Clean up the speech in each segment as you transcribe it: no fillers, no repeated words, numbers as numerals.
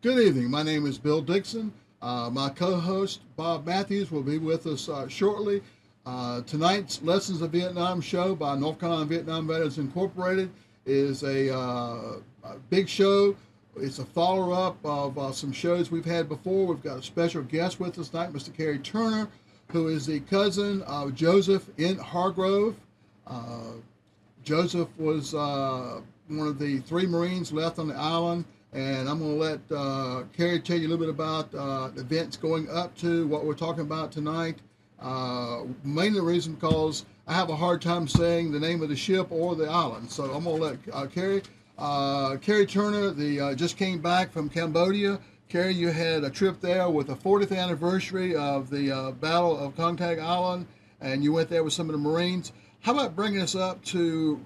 Good evening. My name is Bill Dixon. My co-host Bob Matthews will be with us shortly. Tonight's Lessons of Vietnam show by North Carolina Vietnam Veterans Incorporated is a big show. It's a follow-up of some shows we've had before. We've got a special guest with us tonight, Mr. Cary Turner, who is the cousin of Joseph N. Hargrove. Uh, Joseph was one of the three Marines left on the island, and I'm going to let Cary tell you a little bit about the events going up to what we're talking about tonight. Mainly the reason because I have a hard time saying the name of the ship or the island, so I'm going to let Cary. Cary Turner, just came back from Cambodia. Cary, you had a trip there with the 40th anniversary of the Battle of Kontag Island, and you went there with some of the Marines. How about bringing us up to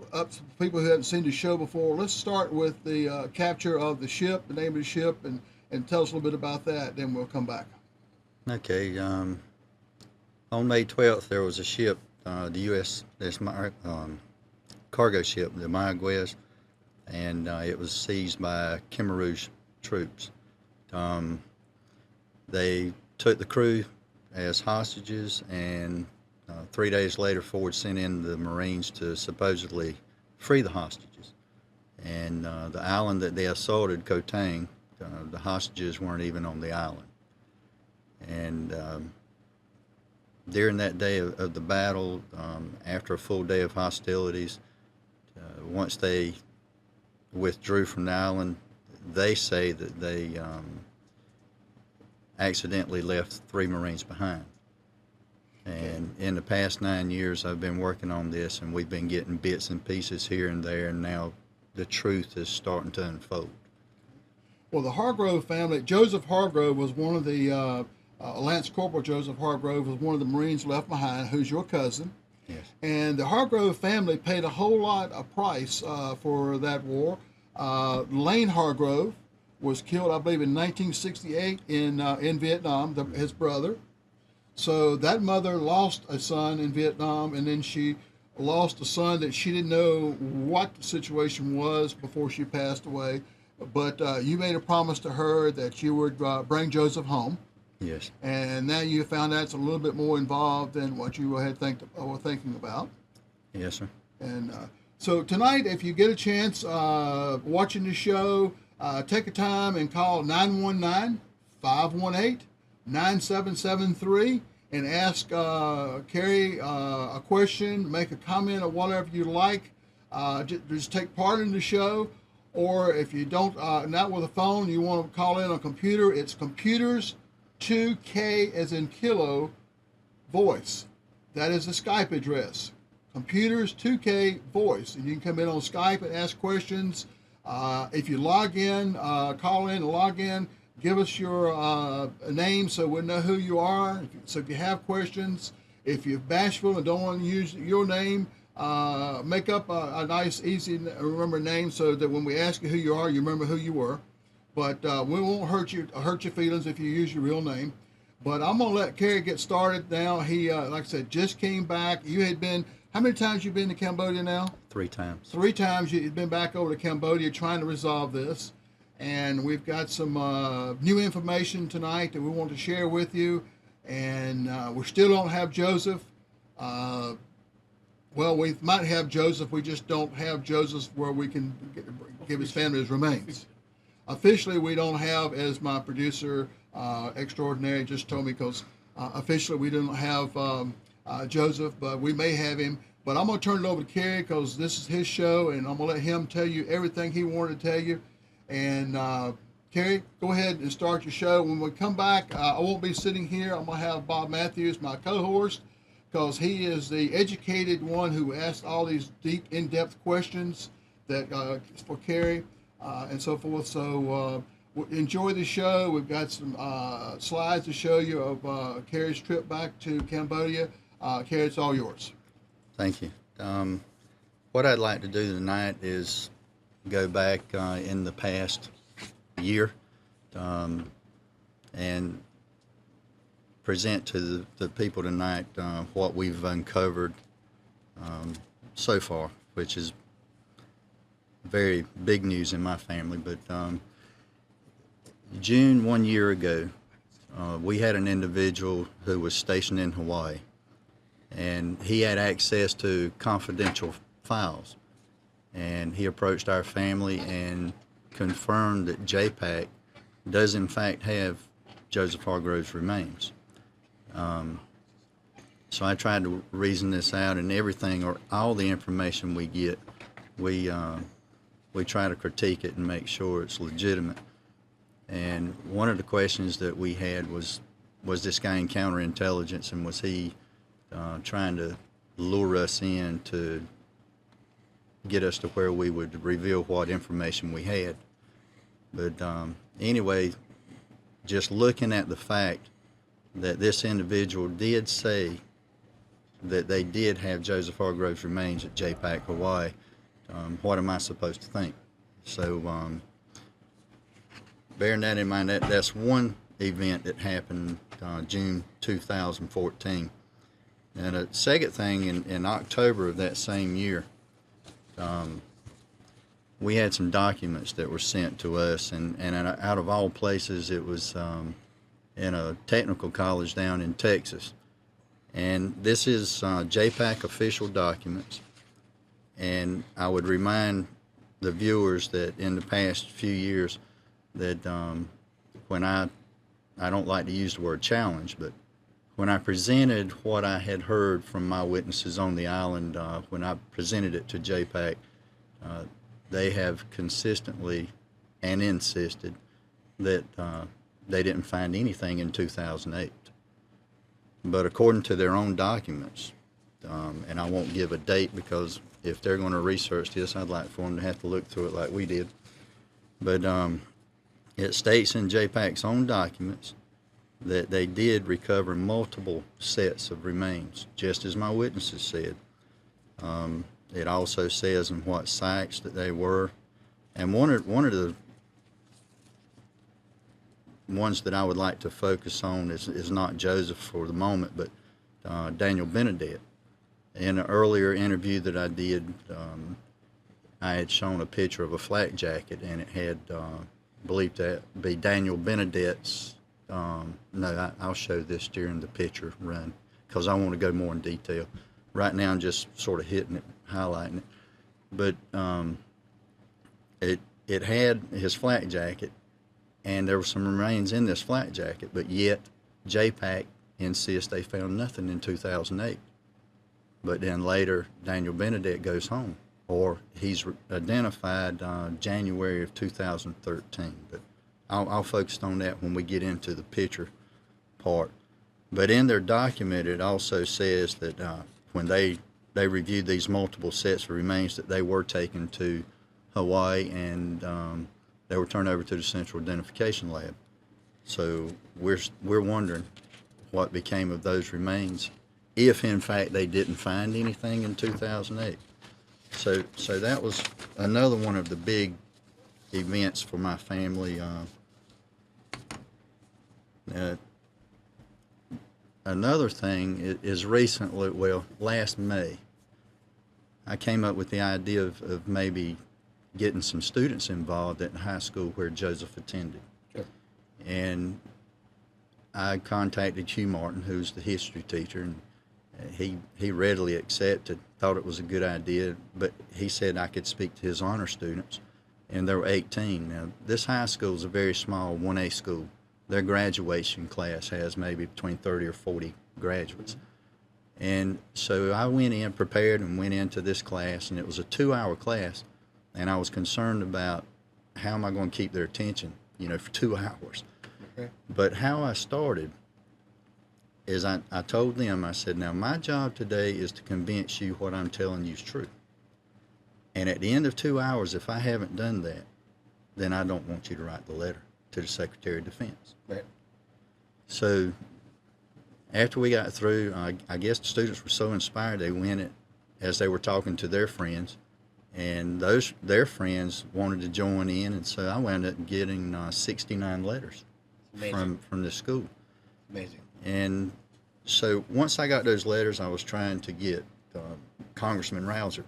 people who haven't seen the show before? Let's start with the capture of the ship, the name of the ship, and tell us a little bit about that. Then we'll come back. Okay. On May 12th, there was a ship, the U.S. Cargo ship, the Mayaguez, and it was seized by Khmer Rouge troops. They took the crew as hostages, and 3 days later, Ford sent in the Marines to supposedly free the hostages. And the island that they assaulted, Koh Tang, the hostages weren't even on the island. And during that day of the battle, after a full day of hostilities, once they withdrew from the island, they say that they accidentally left 3 Marines behind. And in the past 9 years, I've been working on this, and we've been getting bits and pieces here and there, and now the truth is starting to unfold. Well, the Hargrove family, Joseph Hargrove was one of the, Lance Corporal Joseph Hargrove was one of the Marines left behind, who's your cousin. Yes. And the Hargrove family paid a whole lot of price for that war. Lane Hargrove was killed, I believe, in 1968 in Vietnam, his brother. So that mother lost a son in Vietnam, and then she lost a son that she didn't know what the situation was before she passed away. But you made a promise to her that you would bring Joseph home. Yes. And now you found out it's a little bit more involved than what you were thinking about. Yes, sir. And so tonight, if you get a chance watching the show, take a time and call 919-518-9773 and ask Cary a question, make a comment or whatever you like. Just take part in the show. Or if you don't, not with a phone, you want to call in on a computer, it's computers 2K as in kilo voice. That is the Skype address. Computers 2K voice. And you can come in on Skype and ask questions. If you log in, call in and log in, give us your name so we'll know who you are. So if you have questions, if you're bashful and don't want to use your name, make up a nice, easy remember name so that when we ask you who you are, you remember who you were. But we won't hurt your feelings if you use your real name. But I'm going to let Cary get started now. He, like I said, just came back. You had been, how many times you been to Cambodia now? 3 times. 3 times you've been back over to Cambodia trying to resolve this. And we've got some new information tonight that we want to share with you. And we still don't have Joseph. Well, we might have Joseph. We just don't have Joseph where we can give his family his remains. Officially, we don't have, as my producer extraordinary just told me, because officially we don't have Joseph, but we may have him. But I'm going to turn it over to Cary because this is his show, and I'm going to let him tell you everything he wanted to tell you. And Cary, go ahead and start your show. When we come back, I won't be sitting here. I'm going to have Bob Matthews, my co-host, because he is the educated one who asked all these deep, in-depth questions that for Cary and so forth. So enjoy the show. We've got some slides to show you of Cary's trip back to Cambodia. Cary, it's all yours. Thank you. What I'd like to do tonight is go back in the past year and present to the people tonight what we've uncovered so far, which is very big news in my family. But June 1 year ago, we had an individual who was stationed in Hawaii, and he had access to confidential files. And he approached our family and confirmed that JPAC does in fact have Joseph Hargrove's remains. So I tried to reason this out, and everything, or all the information we get, we try to critique it and make sure it's legitimate. And one of the questions that we had was this guy in counterintelligence, and was he trying to lure us in to get us to where we would reveal what information we had. But anyway, just looking at the fact that this individual did say that they did have Joseph Hargrove's remains at JPAC, Hawaii, what am I supposed to think? So bearing that in mind, that's one event that happened June 2014. And a second thing, in October of that same year, we had some documents that were sent to us, and out of all places, it was in a technical college down in Texas. And this is JPAC official documents. And I would remind the viewers that in the past few years that when I don't like to use the word challenge, but when I presented what I had heard from my witnesses on the island, when I presented it to JPAC, they have consistently and insisted that they didn't find anything in 2008. But according to their own documents, and I won't give a date because if they're going to research this, I'd like for them to have to look through it like we did. But it states in JPAC's own documents that they did recover multiple sets of remains, just as my witnesses said. It also says in what sites that they were. And one of the ones that I would like to focus on is not Joseph for the moment, but Daniel Benedette. In an earlier interview that I did, I had shown a picture of a flak jacket, and it had believed to be Daniel Benedette's. No, I'll show this during the picture run because I want to go more in detail. Right now I'm just sort of hitting it, highlighting it. But it had his flak jacket, and there were some remains in this flak jacket, but yet JPAC insists they found nothing in 2008. But then later, Daniel Benedette goes home, or he's identified January of 2013. But I'll focus on that when we get into the picture part. But in their document, it also says that when they reviewed these multiple sets of remains, that they were taken to Hawaii, and they were turned over to the Central Identification Lab. So we're wondering what became of those remains, if in fact they didn't find anything in 2008. So that was another one of the big events for my family. Another thing is recently, well, last May, I came up with the idea of maybe getting some students involved at the high school where Joseph attended. Sure. And I contacted Hugh Martin, who's the history teacher, and he readily accepted, thought it was a good idea, but he said I could speak to his honor students, and there were 18. Now, this high school is a very small 1A school. Their graduation class has maybe between 30 or 40 graduates. And so I went in prepared and went into this class, and it was a 2-hour class, and I was concerned about how am I going to keep their attention, for 2 hours. Okay. But how I started is I told them, I said, now my job today is to convince you what I'm telling you is true. And at the end of 2 hours, if I haven't done that, then I don't want you to write the letter to the Secretary of Defense. Right. So after we got through, I guess the students were so inspired, they went it as they were talking to their friends, and their friends wanted to join in, and so I wound up getting 69 letters from the school. Amazing. And so once I got those letters, I was trying to get Congressman Rouser,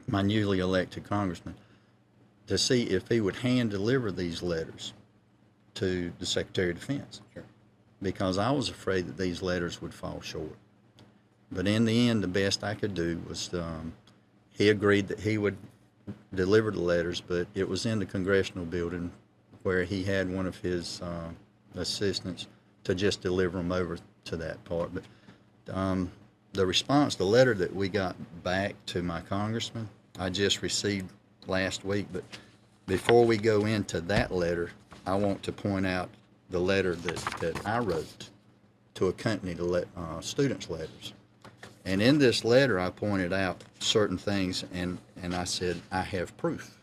my newly elected congressman, to see if he would hand deliver these letters to the Secretary of Defense. Sure. Because I was afraid that these letters would fall short. But in the end, the best I could do was he agreed that he would deliver the letters, but it was in the congressional building where he had one of his assistants to just deliver them over to that part. But the response, the letter that we got back to my congressman, I just received last week. But before we go into that letter, I want to point out the letter that I wrote to accompany the students' letters. And in this letter, I pointed out certain things, and I said, I have proof.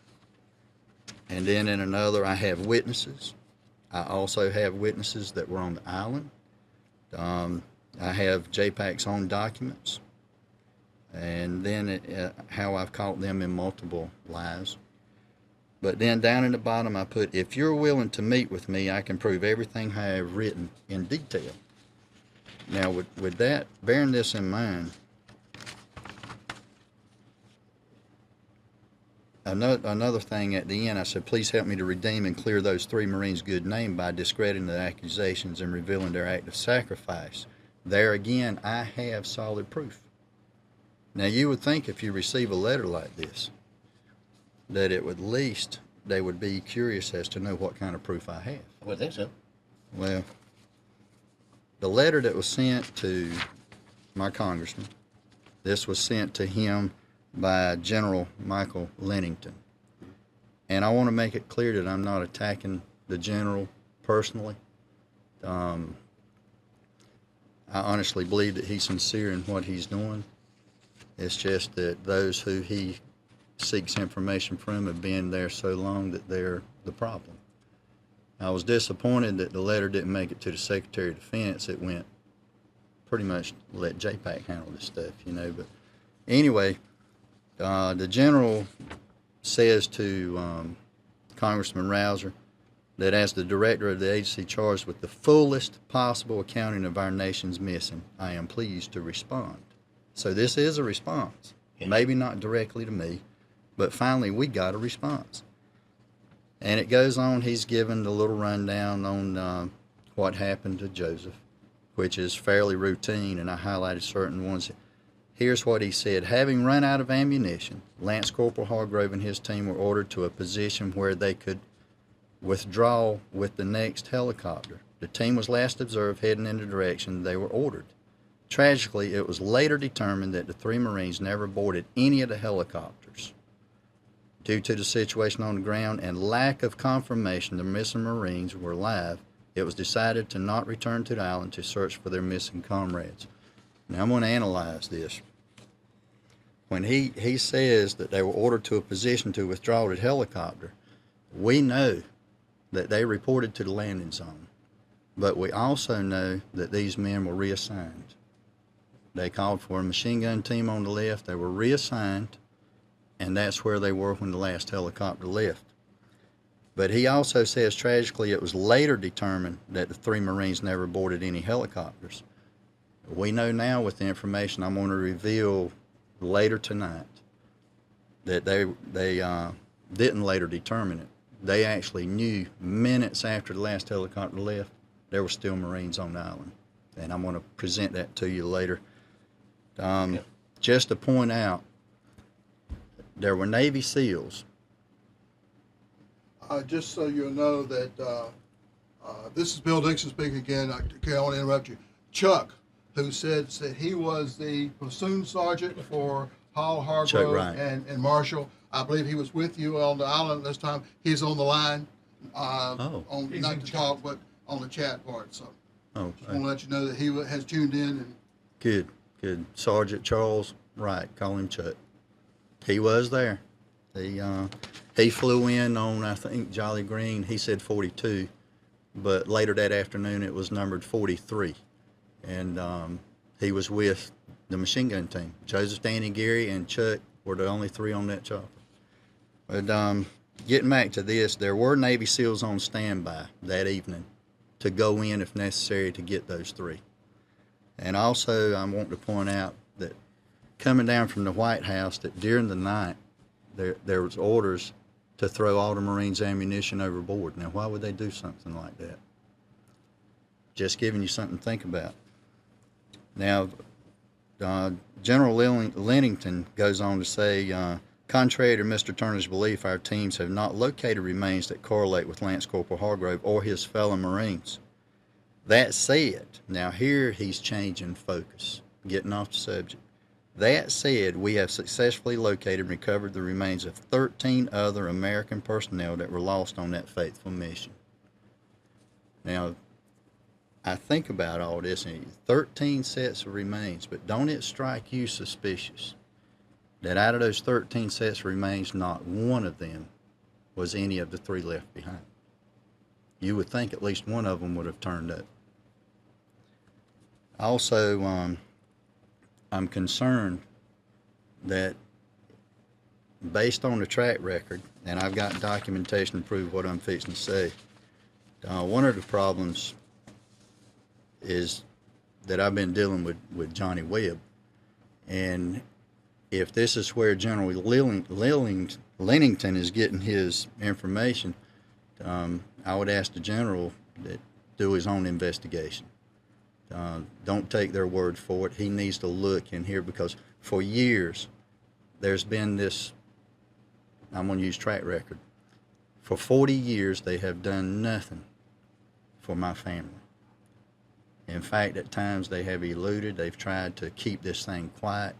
And then in another, I have witnesses. I also have witnesses that were on the island. I have JPAC's own documents. And then how I've caught them in multiple lies. But then down in the bottom, I put, if you're willing to meet with me, I can prove everything I have written in detail. Now, with that, bearing this in mind, another thing at the end, I said, please help me to redeem and clear those 3 Marines' good name by discrediting the accusations and revealing their act of sacrifice. There again, I have solid proof. Now, you would think if you receive a letter like this, that it would at least, they would be curious as to know what kind of proof I have. I would think so. Well, the letter that was sent to my congressman, this was sent to him by General Michael Lennington. And I want to make it clear that I'm not attacking the general personally. I honestly believe that he's sincere in what he's doing. It's just that those who he seeks information from have been there so long that they're the problem. I was disappointed that the letter didn't make it to the Secretary of Defense. It went pretty much let JPAC handle this stuff, you know. But anyway, the general says to Congressman Rouser that as the director of the agency charged with the fullest possible accounting of our nation's missing, I am pleased to respond. So this is a response. Maybe not directly to me, but finally we got a response. And it goes on, he's given the little rundown on what happened to Joseph, which is fairly routine, and I highlighted certain ones. Here's what he said. Having run out of ammunition, Lance Corporal Hargrove and his team were ordered to a position where they could withdraw with the next helicopter. The team was last observed heading in the direction they were ordered. Tragically, it was later determined that the 3 Marines never boarded any of the helicopters. Due to the situation on the ground and lack of confirmation the missing Marines were alive, it was decided to not return to the island to search for their missing comrades. Now I'm going to analyze this. When he says that they were ordered to a position to withdraw the helicopter, we know that they reported to the landing zone, but we also know that these men were reassigned. They called for a machine gun team on the left. They were reassigned, and that's where they were when the last helicopter left. But he also says, tragically, it was later determined that the 3 Marines never boarded any helicopters. We know now with the information I'm going to reveal later tonight that they didn't later determine it. They actually knew minutes after the last helicopter left, there were still Marines on the island. And I'm going to present that to you later. Just to point out, there were Navy SEALs. Just so you'll know that this is Bill Dixon speaking again. I want to interrupt you. Chuck, who said he was the platoon sergeant for Hall, Hargrove, Right. and Marshall. I believe he was with you on the island this time. He's on the line. On not to talk, but on the chat part. So just want to let you know that he has tuned in. And Good. Sergeant Charles Wright, call him Chuck. He was there. He flew in on, I think, Jolly Green. He said 42, but later that afternoon it was numbered 43. And he was with the machine gun team. Joseph, Danny, Gary, and Chuck were the only 3 on that chopper. But getting back to this, there were Navy SEALs on standby that evening to go in if necessary to get those 3. And also I want to point out that coming down from the White House that during the night there was orders to throw all the Marines' ammunition overboard. Now, why would they do something like that? Just giving you something to think about. Now, General Lennington goes on to say, contrary to Mr. Turner's belief, our teams have not located remains that correlate with Lance Corporal Hargrove or his fellow Marines. That said, now here he's changing focus, getting off the subject. That said, we have successfully located and recovered the remains of 13 other American personnel that were lost on that fateful mission. Now, I think about all this, and 13 sets of remains, but don't it strike you suspicious that out of those 13 sets of remains, not one of them was any of the 3 left behind? You would think at least one of them would have turned up. Also, I'm concerned that based on the track record, and I've got documentation to prove what I'm fixing to say, one of the problems is that I've been dealing with Johnny Webb. And if this is where General Lennington is getting his information, I would ask the general that do his own investigation. Don't take their word for it. He needs to look in here, because for years there's been this, I'm going to use track record. For 40 years they have done nothing for my family. In fact, at times they have eluded. They've tried to keep this thing quiet.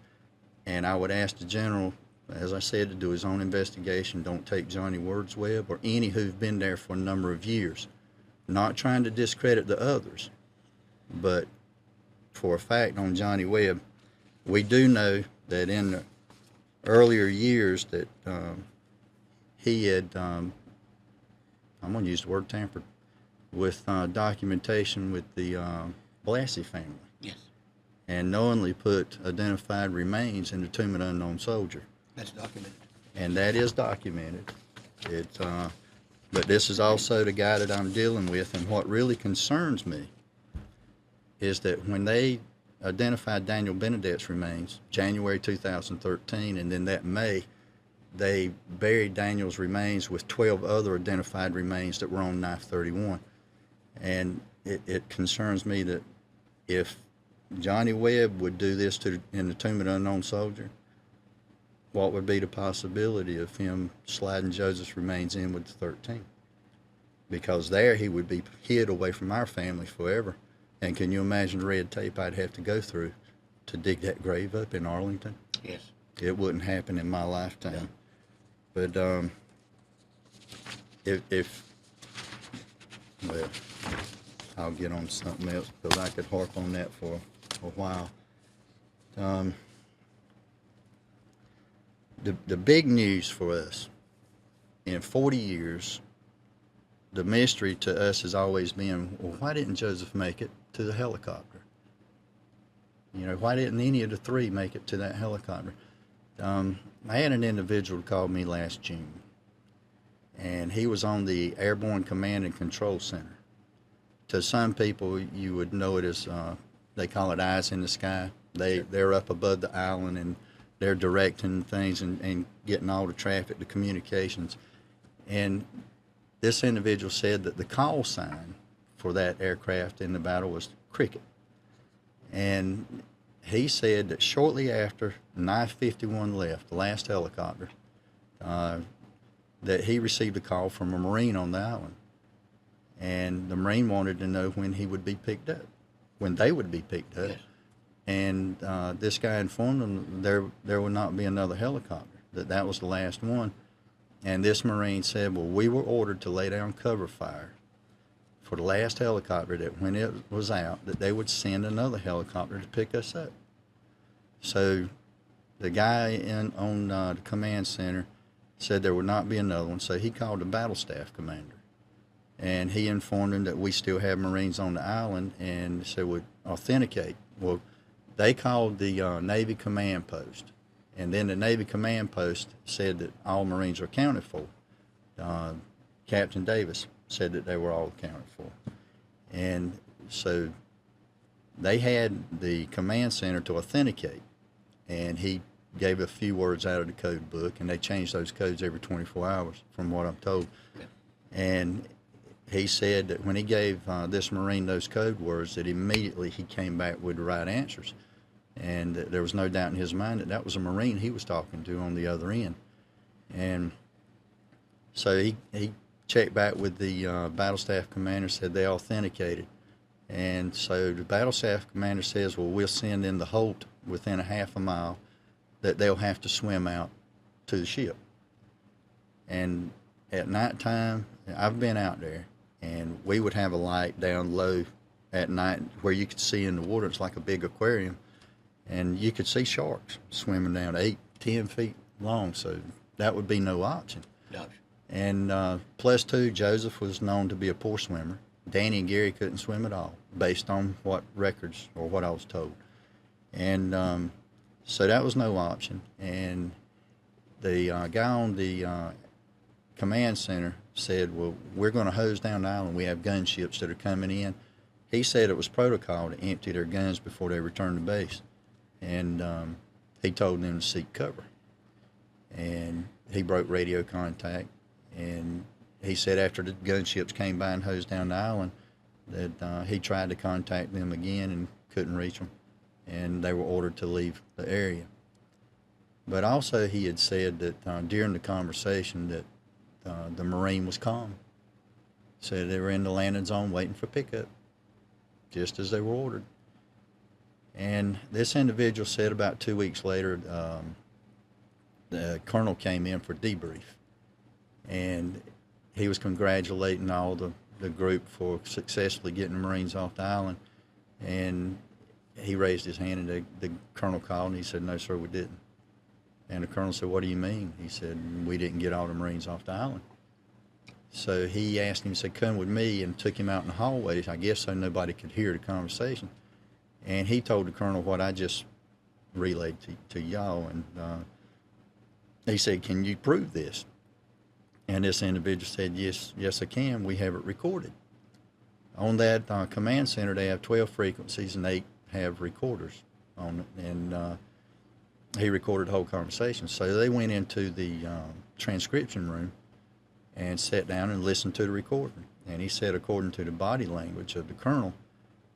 And I would ask the general, as I said, to do his own investigation. Don't take Johnny Webb or any who've been there for a number of years. Not trying to discredit the others, but for a fact on Johnny Webb, we do know that in the earlier years that he had, I'm going to use the word tampered, with documentation with the Blassie family. Yes. And knowingly put identified remains in the Tomb of the Unknown Soldier. That's documented. And that is documented. But this is also the guy that I'm dealing with, and what really concerns me is that when they identified Daniel Benedet's remains, January 2013, and then that May, they buried Daniel's remains with 12 other identified remains that were on Knife 31. And it concerns me that if Johnny Webb would do this in the Tomb of the Unknown Soldier, what would be the possibility of him sliding Joseph's remains in with the 13? Because there he would be hid away from our family forever. And can you imagine the red tape I'd have to go through to dig that grave up in Arlington? Yes. It wouldn't happen in my lifetime. Yeah. But well, I'll get on to something else, because I could harp on that for a while. The big news for us, in 40 years, the mystery to us has always been, well, why didn't Joseph make it to the helicopter? You know, why didn't any of the 3 make it to that helicopter? I had an individual call me last June, and he was on the Airborne Command and Control Center. To some people, you would know it as, they call it eyes in the sky. They're up above the island, and they're directing things and getting all the traffic, the communications. And this individual said that the call sign for that aircraft in the battle was Cricket. And he said that shortly after Knife 51 left, the last helicopter, that he received a call from a Marine on the island. And the Marine wanted to know when he would be picked up, when they would be picked up. Yes. And this guy informed them there would not be another helicopter, that was the last one. And this Marine said, well, we were ordered to lay down cover fire for the last helicopter, that when it was out, that they would send another helicopter to pick us up. So the guy on the command center said there would not be another one, so he called the battle staff commander. And he informed him that we still have Marines on the island, and said would authenticate. Well, they called the Navy command post, and then the Navy command post said that all Marines are accounted for. Captain Davis said that they were all accounted for. And so they had the command center to authenticate, and he gave a few words out of the code book, and they change those codes every 24 hours, from what I'm told. Yeah. And he said that when he gave this Marine those code words, that immediately he came back with the right answers. And there was no doubt in his mind that that was a Marine he was talking to on the other end. And so he checked back with the battle staff commander, said they authenticated. And so the battle staff commander says, well, we'll send in the Holt within a half a mile that they'll have to swim out to the ship. And at nighttime, I've been out there, and we would have a light down low at night where you could see in the water. It's like a big aquarium. And you could see sharks swimming down 8-10 feet long, so that would be no option. No. And plus two, Joseph was known to be a poor swimmer. Danny and Gary couldn't swim at all, based on what records or what I was told. And so that was no option. And the guy on the command center said, well, we're going to hose down the island. We have gunships that are coming in. He said it was protocol to empty their guns before they returned to base. And he told them to seek cover. And he broke radio contact. And he said after the gunships came by and hosed down the island that he tried to contact them again and couldn't reach them. And they were ordered to leave the area. But also he had said that during the conversation that the Marine was calm. Said they were in the landing zone waiting for pickup, just as they were ordered. And this individual said about 2 weeks later, the colonel came in for debrief. And he was congratulating all the group for successfully getting the Marines off the island. And he raised his hand, and the colonel called, and he said, no, sir, we didn't. And the colonel said, what do you mean? He said, we didn't get all the Marines off the island. So he asked him, said, come with me, and took him out in the hallways, I guess so nobody could hear the conversation. And he told the colonel what I just relayed to y'all. And he said, can you prove this? And this individual said, yes, I can. We have it recorded. On that command center, they have 12 frequencies, and 8 have recorders on it. And he recorded the whole conversation. So they went into the transcription room and sat down and listened to the recording. And he said, according to the body language of the colonel,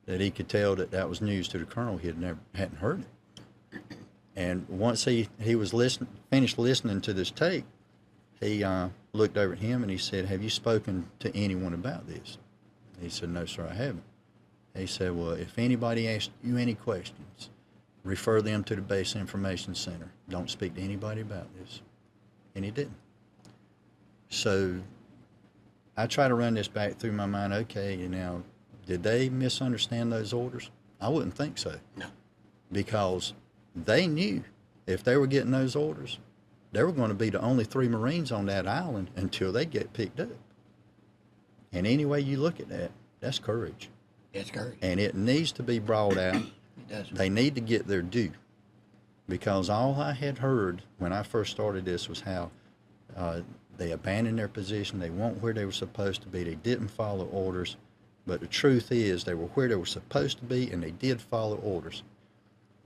that he could tell that that was news to the colonel. He hadn't heard it. And once he was finished listening to this tape, he looked over at him and he said, have you spoken to anyone about this? He said, no, sir, I haven't. He said, well, if anybody asks you any questions, refer them to the base information center. Don't speak to anybody about this. And he didn't. So I try to run this back through my mind. Okay, now, did they misunderstand those orders? I wouldn't think so. No. Because they knew if they were getting those orders, there were going to be the only 3 Marines on that island until they get picked up. And any way you look at that, that's courage. That's courage. And it needs to be brought out. It does. They need to get their due. Because all I had heard when I first started this was how they abandoned their position. They weren't where they were supposed to be. They didn't follow orders. But the truth is they were where they were supposed to be, and they did follow orders.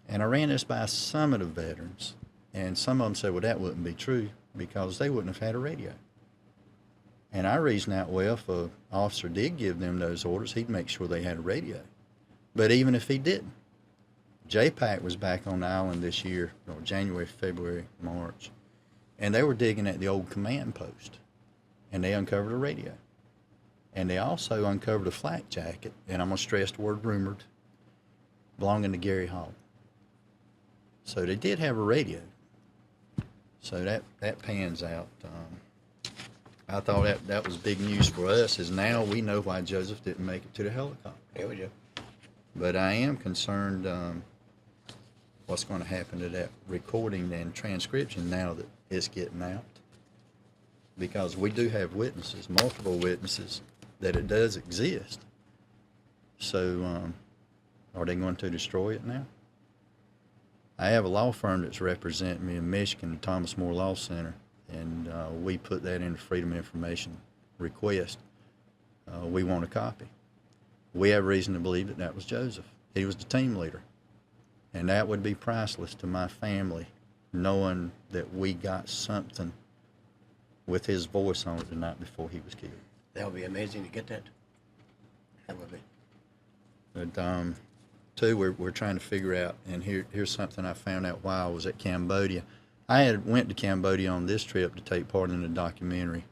And I ran this by some of the veterans, and some of them said, well, that wouldn't be true because they wouldn't have had a radio. And I reasoned out, well, if an officer did give them those orders, he'd make sure they had a radio. But even if he didn't, JPAC was back on the island this year, or January, February, March, and they were digging at the old command post, and they uncovered a radio. And they also uncovered a flak jacket, and I'm going to stress the word rumored, belonging to Gary Hall. So they did have a radio. So that pans out. I thought that was big news for us, is now we know why Joseph didn't make it to the helicopter. There we go. But I am concerned what's going to happen to that recording and transcription now that it's getting out. Because we do have witnesses, multiple witnesses, that it does exist. So are they going to destroy it now? I have a law firm that's representing me in Michigan, the Thomas More Law Center, and we put that in the Freedom of Information request. We want a copy. We have reason to believe that was Joseph. He was the team leader. And that would be priceless to my family knowing that we got something with his voice on it the night before he was killed. That would be amazing to get that. That would be. But two, we're trying to figure out, and here's something I found out while I was at Cambodia. I had went to Cambodia on this trip to take part in a documentary.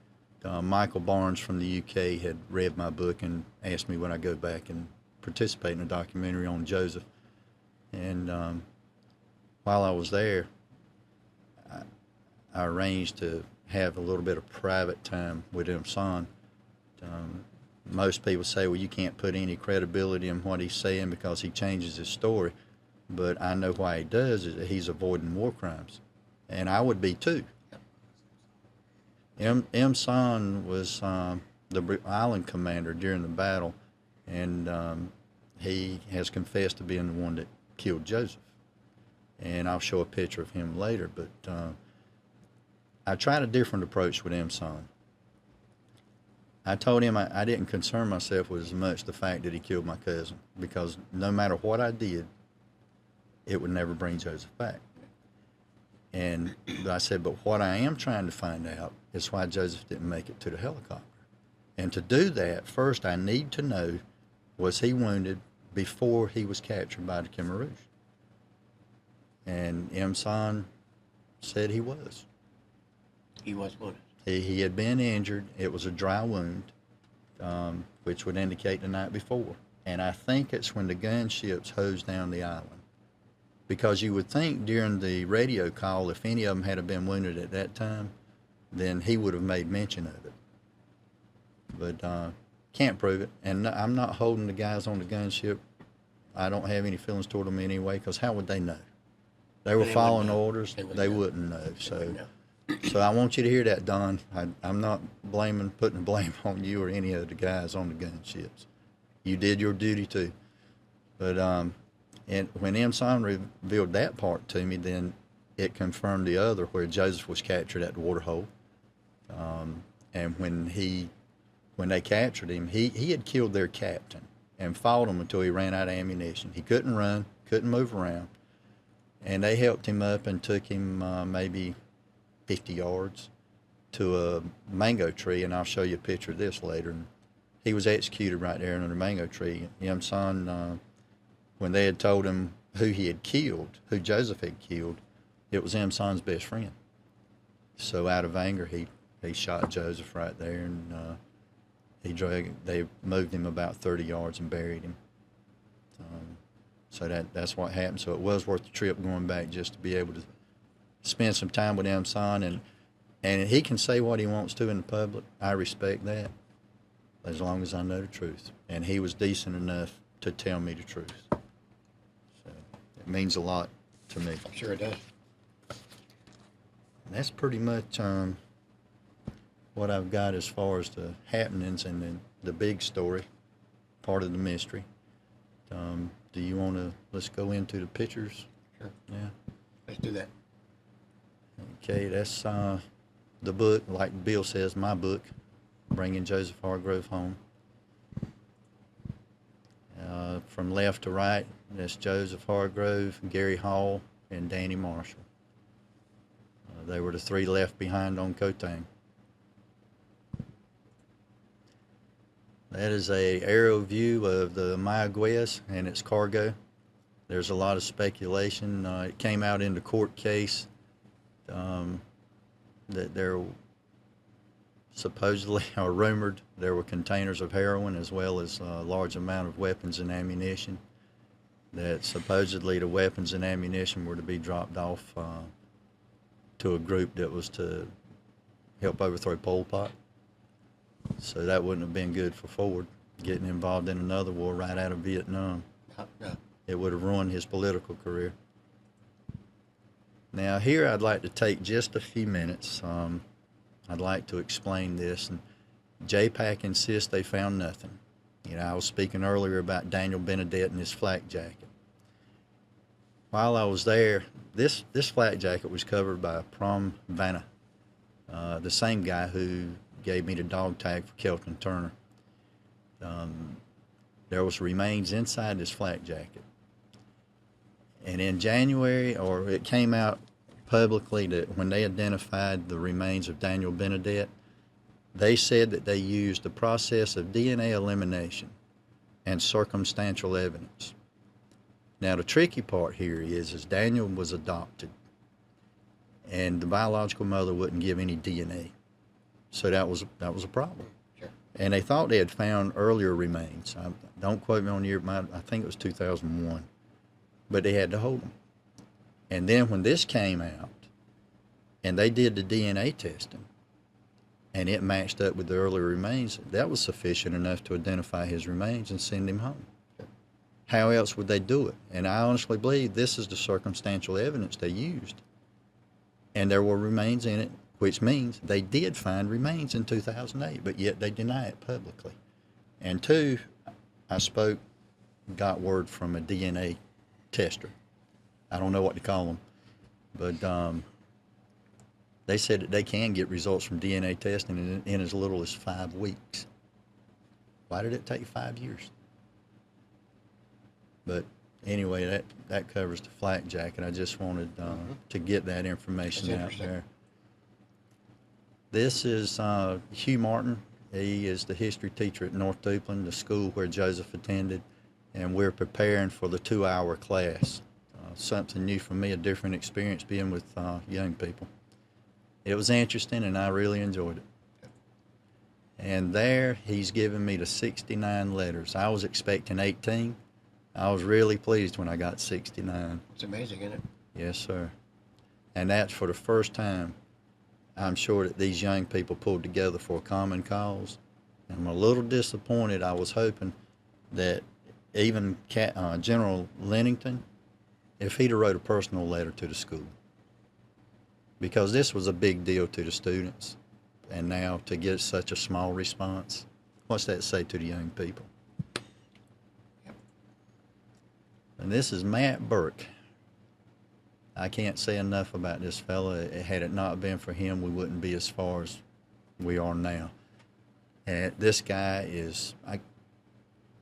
Michael Barnes from the UK had read my book and asked me would I go back and participate in a documentary on Joseph. And while I was there, I arranged to have a little bit of private time with him son. Most people say, well, you can't put any credibility in what he's saying because he changes his story. But I know why he does is that he's avoiding war crimes. And I would be too. M. Son was the island commander during the battle, and he has confessed to being the one that killed Joseph. And I'll show a picture of him later. But I tried a different approach with M. Son. I told him I didn't concern myself with as much the fact that he killed my cousin, because no matter what I did, it would never bring Joseph back. And I said, but what I am trying to find out is why Joseph didn't make it to the helicopter. And to do that, first I need to know, was he wounded before he was captured by the Khmer Rouge? And M. Son said he was. He was wounded. He had been injured. It was a dry wound, which would indicate the night before. And I think it's when the gunships hosed down the island. Because you would think during the radio call, if any of them had been wounded at that time, then he would have made mention of it. But can't prove it. And I'm not holding the guys on the gunship. I don't have any feelings toward them anyway, because how would they know? They were following orders. They wouldn't know. So I want you to hear that, Don. I'm not putting the blame on you or any of the guys on the gunships. You did your duty too. But and when M. Son revealed that part to me, then it confirmed the other, where Joseph was captured at the waterhole. And when they captured him, he had killed their captain and fought him until he ran out of ammunition. He couldn't run, couldn't move around. And they helped him up and took him maybe 50 yards to a mango tree, and I'll show you a picture of this later. And he was executed right there under the mango tree. M. Son, when they had told him who he had killed, who Joseph had killed, it was M. Son's best friend. So out of anger, he shot Joseph right there, and they moved him about 30 yards and buried him. So that's what happened. So it was worth the trip going back just to be able to spend some time with M. Son, and he can say what he wants to in the public. I respect that, as long as I know the truth. And he was decent enough to tell me the truth. So it means a lot to me. I'm sure it does. And that's pretty much what I've got as far as the happenings and then the big story, part of the mystery. Do you want to, let's go into the pictures? Sure. Yeah. Let's do that. Okay, that's the book, like Bill says, my book, Bringing Joseph Hargrove Home. From left to right, that's Joseph Hargrove, Gary Hall, and Danny Marshall. They were the three left behind on Kotang. That is a aerial view of the Mayaguez and its cargo. There's a lot of speculation. It came out in the court case that there supposedly, or rumored, there were containers of heroin as well as a large amount of weapons and ammunition. That supposedly the weapons and ammunition were to be dropped off to a group that was to help overthrow Pol Pot. So that wouldn't have been good for Ford, getting involved in another war right out of Vietnam. No. It would have ruined his political career. Now here I'd like to take just a few minutes. I'd like to explain this. And JPAC insists they found nothing. You know, I was speaking earlier about Daniel Benedette and his flak jacket. While I was there, this flak jacket was covered by Prom Vanna, the same guy who gave me the dog tag for Kelton Turner. There was remains inside this flak jacket. And in January, or it came out publicly that when they identified the remains of Daniel Benedette, they said that they used the process of DNA elimination and circumstantial evidence. Now, the tricky part here is Daniel was adopted, and the biological mother wouldn't give any DNA. So that was a problem. Sure. And they thought they had found earlier remains. Don't quote me on the year, I think it was 2001. But they had to hold them. And then when this came out, and they did the DNA testing, and it matched up with the earlier remains, that was sufficient enough to identify his remains and send him home. How else would they do it? And I honestly believe this is the circumstantial evidence they used. And there were remains in it, which means they did find remains in 2008, but yet they deny it publicly. And two, got word from a DNA tester. I don't know what to call them, but they said that they can get results from DNA testing in as little as 5 weeks. Why did it take 5 years? But anyway, that covers the flak jacket. I just wanted to get that information out there. This is Hugh Martin. He is the history teacher at North Duplin, the school where Joseph attended, and we're preparing for the 2-hour class. Something new for me, a different experience being with young people. It was interesting, and I really enjoyed it. And there, he's given me the 69 letters. I was expecting 18. I was really pleased when I got 69. It's amazing, isn't it? Yes, sir. And that's for the first time I'm sure that these young people pulled together for a common cause. And I'm a little disappointed. I was hoping that even General Lennington, if he'd have wrote a personal letter to the school, because this was a big deal to the students, and now to get such a small response, what's that say to the young people? Yep. And this is Matt Burke. I can't say enough about this fella. Had it not been for him, we wouldn't be as far as we are now. And this guy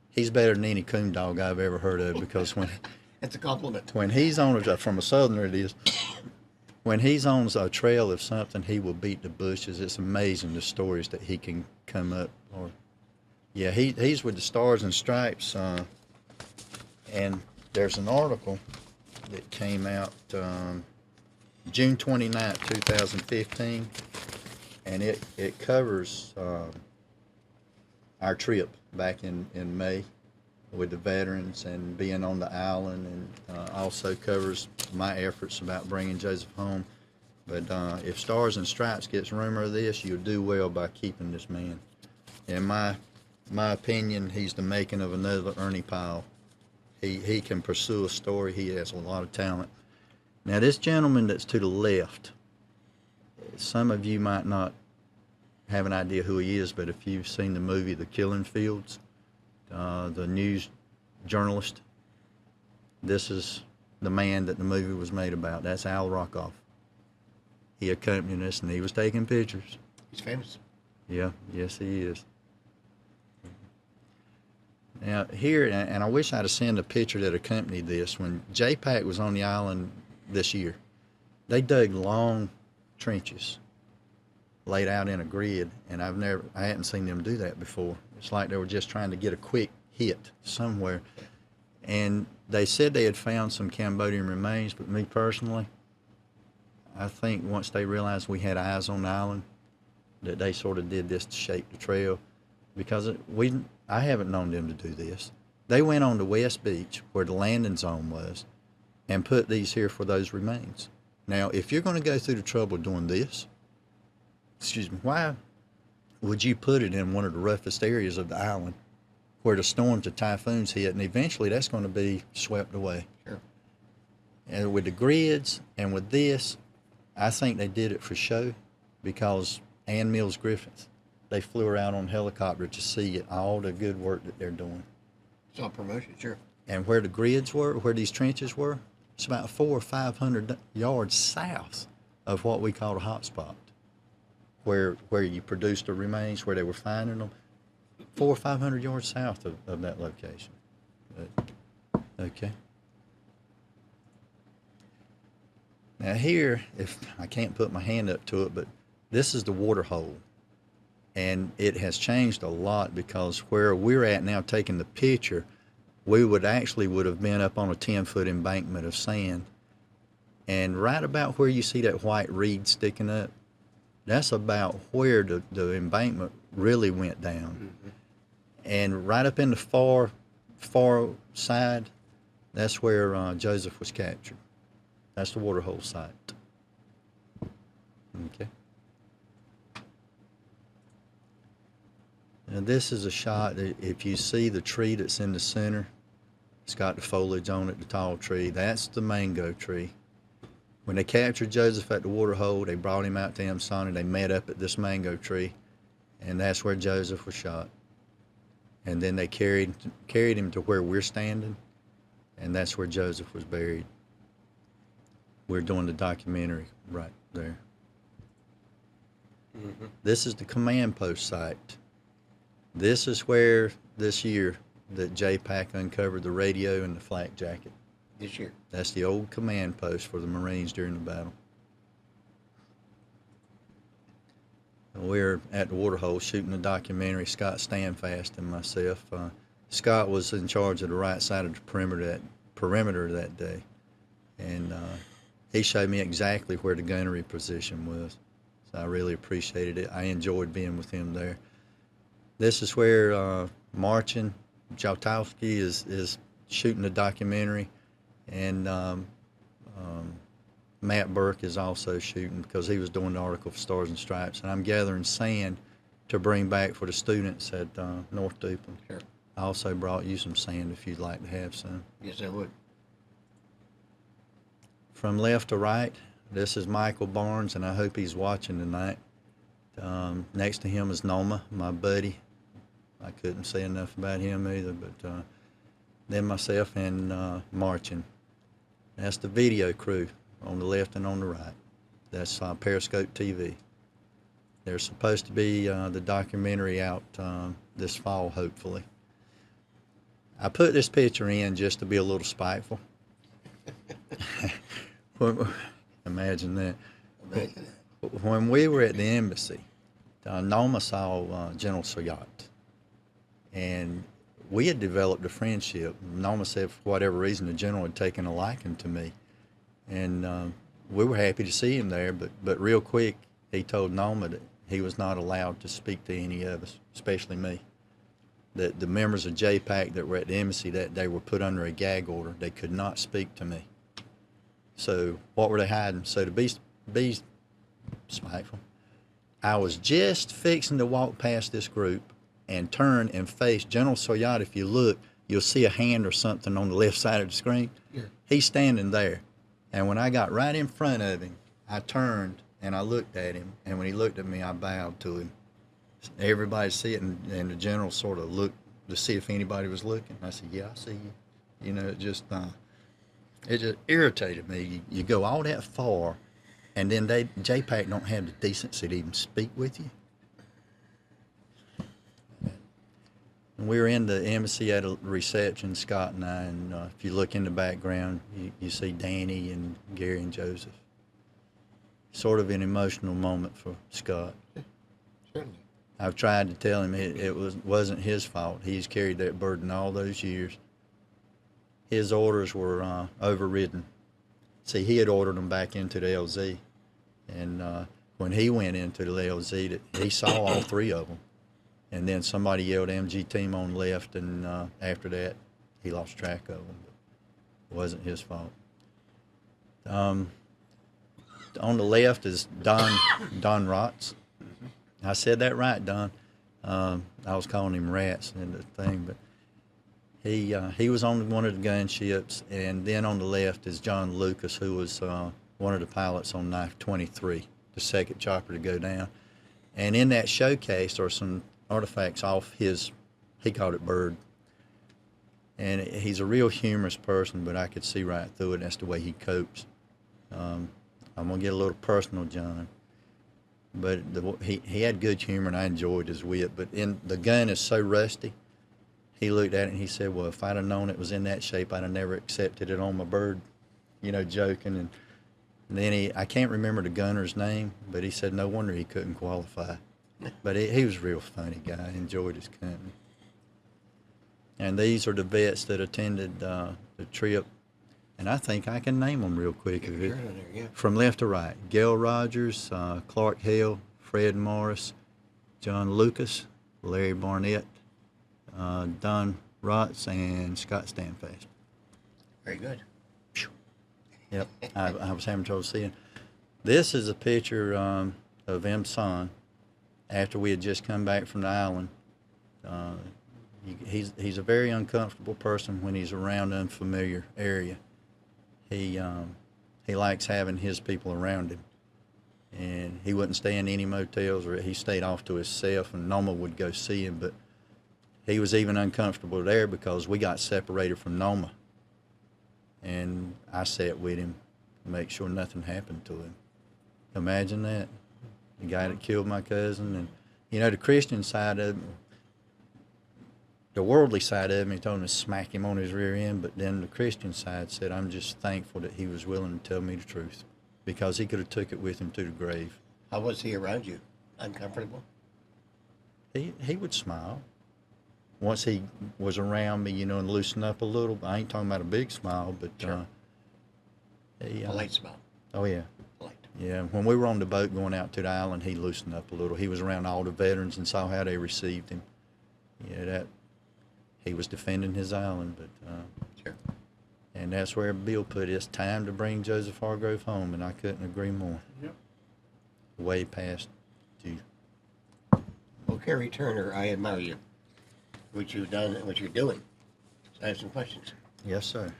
he's better than any coon dog I've ever heard of, because when it's a compliment. When he's on from a southerner, it is. When he's on a trail of something, he will beat the bushes. It's amazing the stories that he can come up. Or, yeah, he's with the Stars and Stripes, and there's an article that came out June 29th, 2015, and it covers our trip back in May with the veterans and being on the island, and also covers my efforts about bringing Joseph home. But if Stars and Stripes gets rumor of this, you'll do well by keeping this man. In my opinion, he's the making of another Ernie Pyle. He can pursue a story. He has a lot of talent. Now, this gentleman that's to the left, some of you might not have an idea who he is, but if you've seen the movie The Killing Fields, the news journalist, this is the man that the movie was made about. That's Al Rockoff. He accompanied us, and he was taking pictures. He's famous. Yeah, yes he is. Now here, and I wish I'd have seen a picture that accompanied this. When JPAC was on the island this year, they dug long trenches laid out in a grid, and I hadn't seen them do that before. It's like they were just trying to get a quick hit somewhere. And they said they had found some Cambodian remains, but me personally, I think once they realized we had eyes on the island, that they sort of did this to shape the trail, because I haven't known them to do this. They went on the West Beach where the landing zone was and put these here for those remains. Now, if you're going to go through the trouble of doing this, why would you put it in one of the roughest areas of the island where the storms and typhoons hit, and eventually that's going to be swept away? Sure. And with the grids and with this, I think they did it for show, because Ann Mills Griffith, they flew her out on a helicopter to see all the good work that they're doing. It's all promotion, sure. And where the grids were, where these trenches were, it's about 400 or 500 yards south of what we call a hot spot, where you produce the remains, where they were finding them, 400 or 500 yards south of that location. But, okay. Now here, if I can't put my hand up to it, but this is the water hole. And it has changed a lot because where we're at now taking the picture, we would have been up on a 10-foot embankment of sand. And right about where you see that white reed sticking up, that's about where the embankment really went down. Mm-hmm. And right up in the far side, that's where Joseph was captured. That's the waterhole site. Okay. Now this is a shot that if you see the tree that's in the center, it's got the foliage on it, the tall tree. That's the mango tree. When they captured Joseph at the waterhole, they brought him out to Emson and they met up at this mango tree, and that's where Joseph was shot. And then they carried him to where we're standing, and that's where Joseph was buried. We're doing the documentary right there. Mm-hmm. This is the command post site. This is where this year that JPAC uncovered the radio and the flak jacket. This year? That's the old command post for the Marines during the battle. And we're at the waterhole shooting the documentary, Scott Standfast and myself. Scott was in charge of the right side of the perimeter that day. And he showed me exactly where the gunnery position was. So I really appreciated it. I enjoyed being with him there. This is where Marcin Jaltowski is shooting the documentary, and Matt Burke is also shooting because he was doing the article for Stars and Stripes. And I'm gathering sand to bring back for the students at North Duplin. Sure. I also brought you some sand if you'd like to have some. Yes, I would. From left to right, this is Michael Barnes, and I hope he's watching tonight. Next to him is Noma, my buddy. I couldn't say enough about him either, but then myself and Marcin. That's the video crew on the left and on the right. That's Periscope TV. There's supposed to be the documentary out this fall, hopefully. I put this picture in just to be a little spiteful. Imagine that. When we were at the embassy, Noma saw General Soyat, and we had developed a friendship. Noma said for whatever reason the general had taken a liking to me, and we were happy to see him there, but real quick he told Noma that he was not allowed to speak to any of us, especially me. That the members of JPAC that were at the embassy that day were put under a gag order. They could not speak to me. So what were they hiding? So to be spiteful, I was just fixing to walk past this group and turn and face General Soyat. If you look, you'll see a hand or something on the left side of the screen. Yeah. He's standing there. And when I got right in front of him, I turned and I looked at him. And when he looked at me, I bowed to him. Everybody see it, and the general sort of looked to see if anybody was looking. I said, yeah, I see you. You know, it just irritated me. You go all that far, and then JPAC don't have the decency to even speak with you. And we were in the embassy at a reception, Scott and I, and if you look in the background, you see Danny and Gary and Joseph. Sort of an emotional moment for Scott. Certainly. I've tried to tell him it wasn't his fault. He's carried that burden all those years. His orders were overridden. See, he had ordered them back into the LZ, and when he went into the LZ, he saw all three of them. And then somebody yelled MG team on the left, and after that, he lost track of them. But it wasn't his fault. On the left is Don Rotz. I said that right, Don. I was calling him Rats in the thing, but he was on one of the gunships, and then on the left is John Lucas, who was one of the pilots on Knife 23, the second chopper to go down. And in that showcase are some artifacts off his, he called it Bird. And he's a real humorous person, but I could see right through it. That's the way he copes. I'm going to get a little personal, John. But he had good humor, and I enjoyed his wit. But the gun is so rusty, he looked at it and he said, well, if I'd have known it was in that shape, I'd have never accepted it on my Bird, you know, joking. And And then I can't remember the gunner's name, but he said no wonder he couldn't qualify. But he was a real funny guy. I enjoyed his company. And these are the vets that attended the trip. And I think I can name them real quick. From left to right: Gail Rogers, Clark Hale, Fred Morris, John Lucas, Larry Barnett, Don Rotz, and Scott Stanfast. Very good. Yep, I was having trouble seeing. This is a picture of M's son after we had just come back from the island. He's a very uncomfortable person when he's around an unfamiliar area. He likes having his people around him, and he wouldn't stay in any motels, or he stayed off to himself, and Noma would go see him. But he was even uncomfortable there because we got separated from Noma, and I sat with him to make sure nothing happened to him. Imagine that, the guy that killed my cousin. And the Christian side of him, the worldly side of him, he told him to smack him on his rear end, but then the Christian side said, I'm just thankful that he was willing to tell me the truth, because he could have took it with him to the grave. How was he around you? Uncomfortable? He would smile. Once he was around me, and loosen up a little. I ain't talking about a big smile, but sure. A light smile. Oh, yeah. Light. Yeah, when we were on the boat going out to the island, he loosened up a little. He was around all the veterans and saw how they received him. He was defending his island, but sure. And that's where Bill put it. It's time to bring Joseph Hargrove home, and I couldn't agree more. Yep. Way past due. Well, Cary Turner, I admire you. What you've done and what you're doing. So I have some questions. Yes, sir.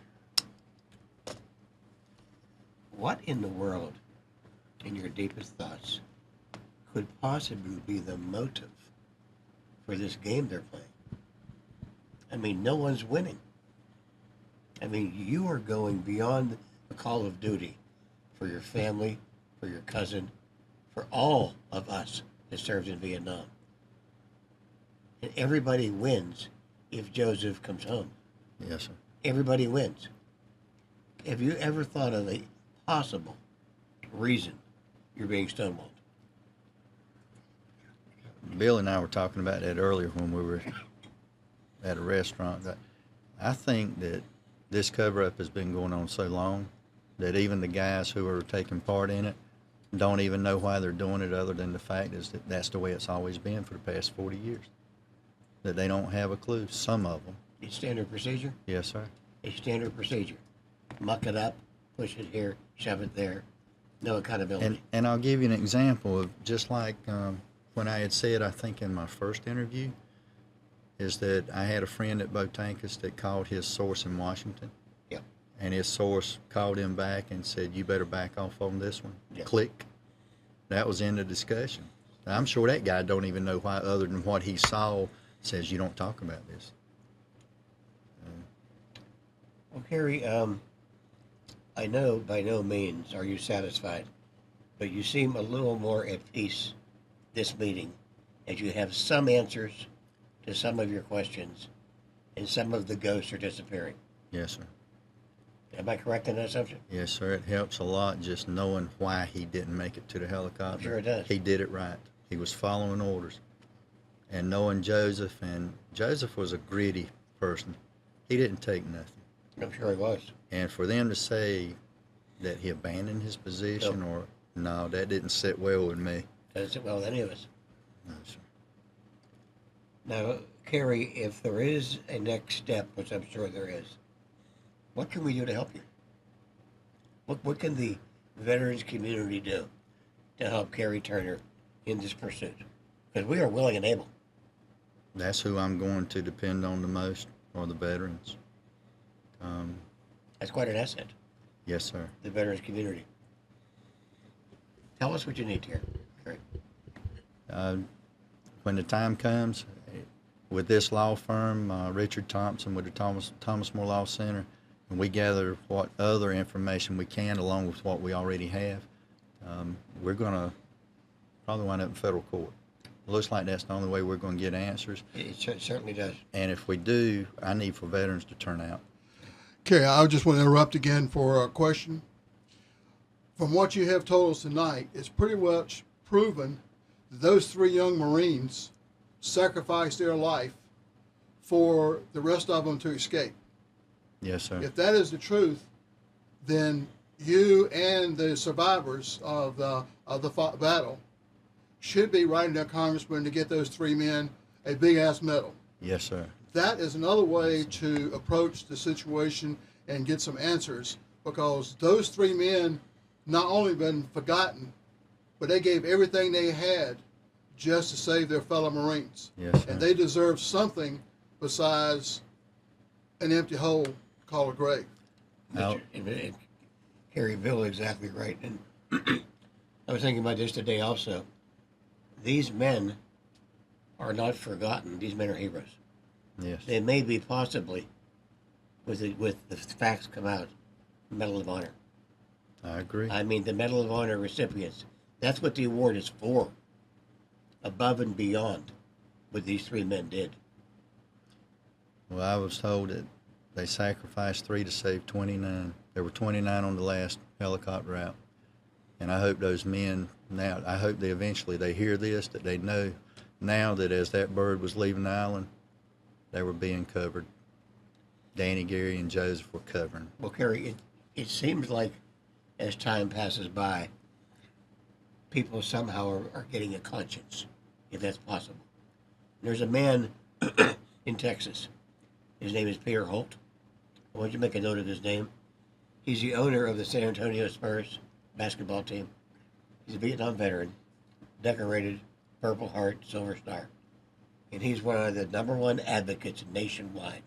What in the world, in your deepest thoughts, could possibly be the motive for this game they're playing? I mean, no one's winning. I mean, you are going beyond the call of duty for your family, for your cousin, for all of us that served in Vietnam. And everybody wins if Joseph comes home. Yes, sir. Everybody wins. Have you ever thought of a possible reason you're being stonewalled? Bill and I were talking about that earlier when we were at a restaurant. I think that this cover-up has been going on so long that even the guys who are taking part in it don't even know why they're doing it, other than the fact is that that's the way it's always been for the past 40 years. That they don't have a clue, some of them. It's standard procedure? Yes, sir. It's standard procedure. Muck it up, push it here, shove it there. No accountability. And I'll give you an example of just like when I had said, I think in my first interview, is that I had a friend at Botanicus that called his source in Washington. Yep. And his source called him back and said, you better back off on this one. Yep. Click. That was in the discussion. Now, I'm sure that guy don't even know why, other than what he saw, says you don't talk about this. Well, Cary, I know by no means are you satisfied, but you seem a little more at peace this meeting, as you have some answers to some of your questions, and some of the ghosts are disappearing. Yes, sir. Am I correct in that assumption? Yes, sir. It helps a lot just knowing why he didn't make it to the helicopter. I'm sure it does. He did it right. He was following orders. And knowing Joseph, and Joseph was a gritty person. He didn't take nothing. I'm sure he was. And for them to say that he abandoned his position, no, that didn't sit well with me. Doesn't sit well with any of us. No, sir. Now, Cary, if there is a next step, which I'm sure there is, what can we do to help you? What can the veterans community do to help Cary Turner in this pursuit? Because we are willing and able. That's who I'm going to depend on the most, are the veterans. That's quite an asset, Yes, sir. the veterans community. Tell us what you need here, Cary. When the time comes, with this law firm, Richard Thompson with the Thomas More Law Center, and we gather what other information we can along with what we already have, we're going to probably wind up in federal court. It looks like that's the only way we're going to get answers. It certainly does. And if we do, I need for veterans to turn out. Okay, I just want to interrupt again for a question. from what you have told us tonight, it's pretty much proven that those three young Marines sacrificed their life for the rest of them to escape. Yes, sir. If that is the truth, then you and the survivors of the battle should be writing their congressman to get those three men a big ass medal. Yes, sir. That is another way to approach the situation and get some answers, because those three men not only been forgotten, but they gave everything they had just to save their fellow Marines. Yes, sir. And they deserve something besides an empty hole called a grave. Out. Cary, Bill, exactly right. And I was thinking about this today also. These men are not forgotten. These men are heroes. Yes. They may be possibly, with the facts come out, Medal of Honor. I agree. I mean, the Medal of Honor recipients. That's what the award is for. Above and beyond what these three men did. Well, I was told that they sacrificed 3 to save 29. There were 29 on the last helicopter out. And I hope those men now, I hope they eventually they hear this, that they know now that as that bird was leaving the island, they were being covered. Danny, Gary, and Joseph were covering. Well, Cary, it seems like as time passes by, people somehow are getting a conscience, if that's possible. There's a man in Texas. His name is Peter Holt. I want you to make a note of his name. He's the owner of the San Antonio Spurs basketball team. He's a Vietnam veteran, decorated Purple Heart, Silver Star. And he's one of the number one advocates nationwide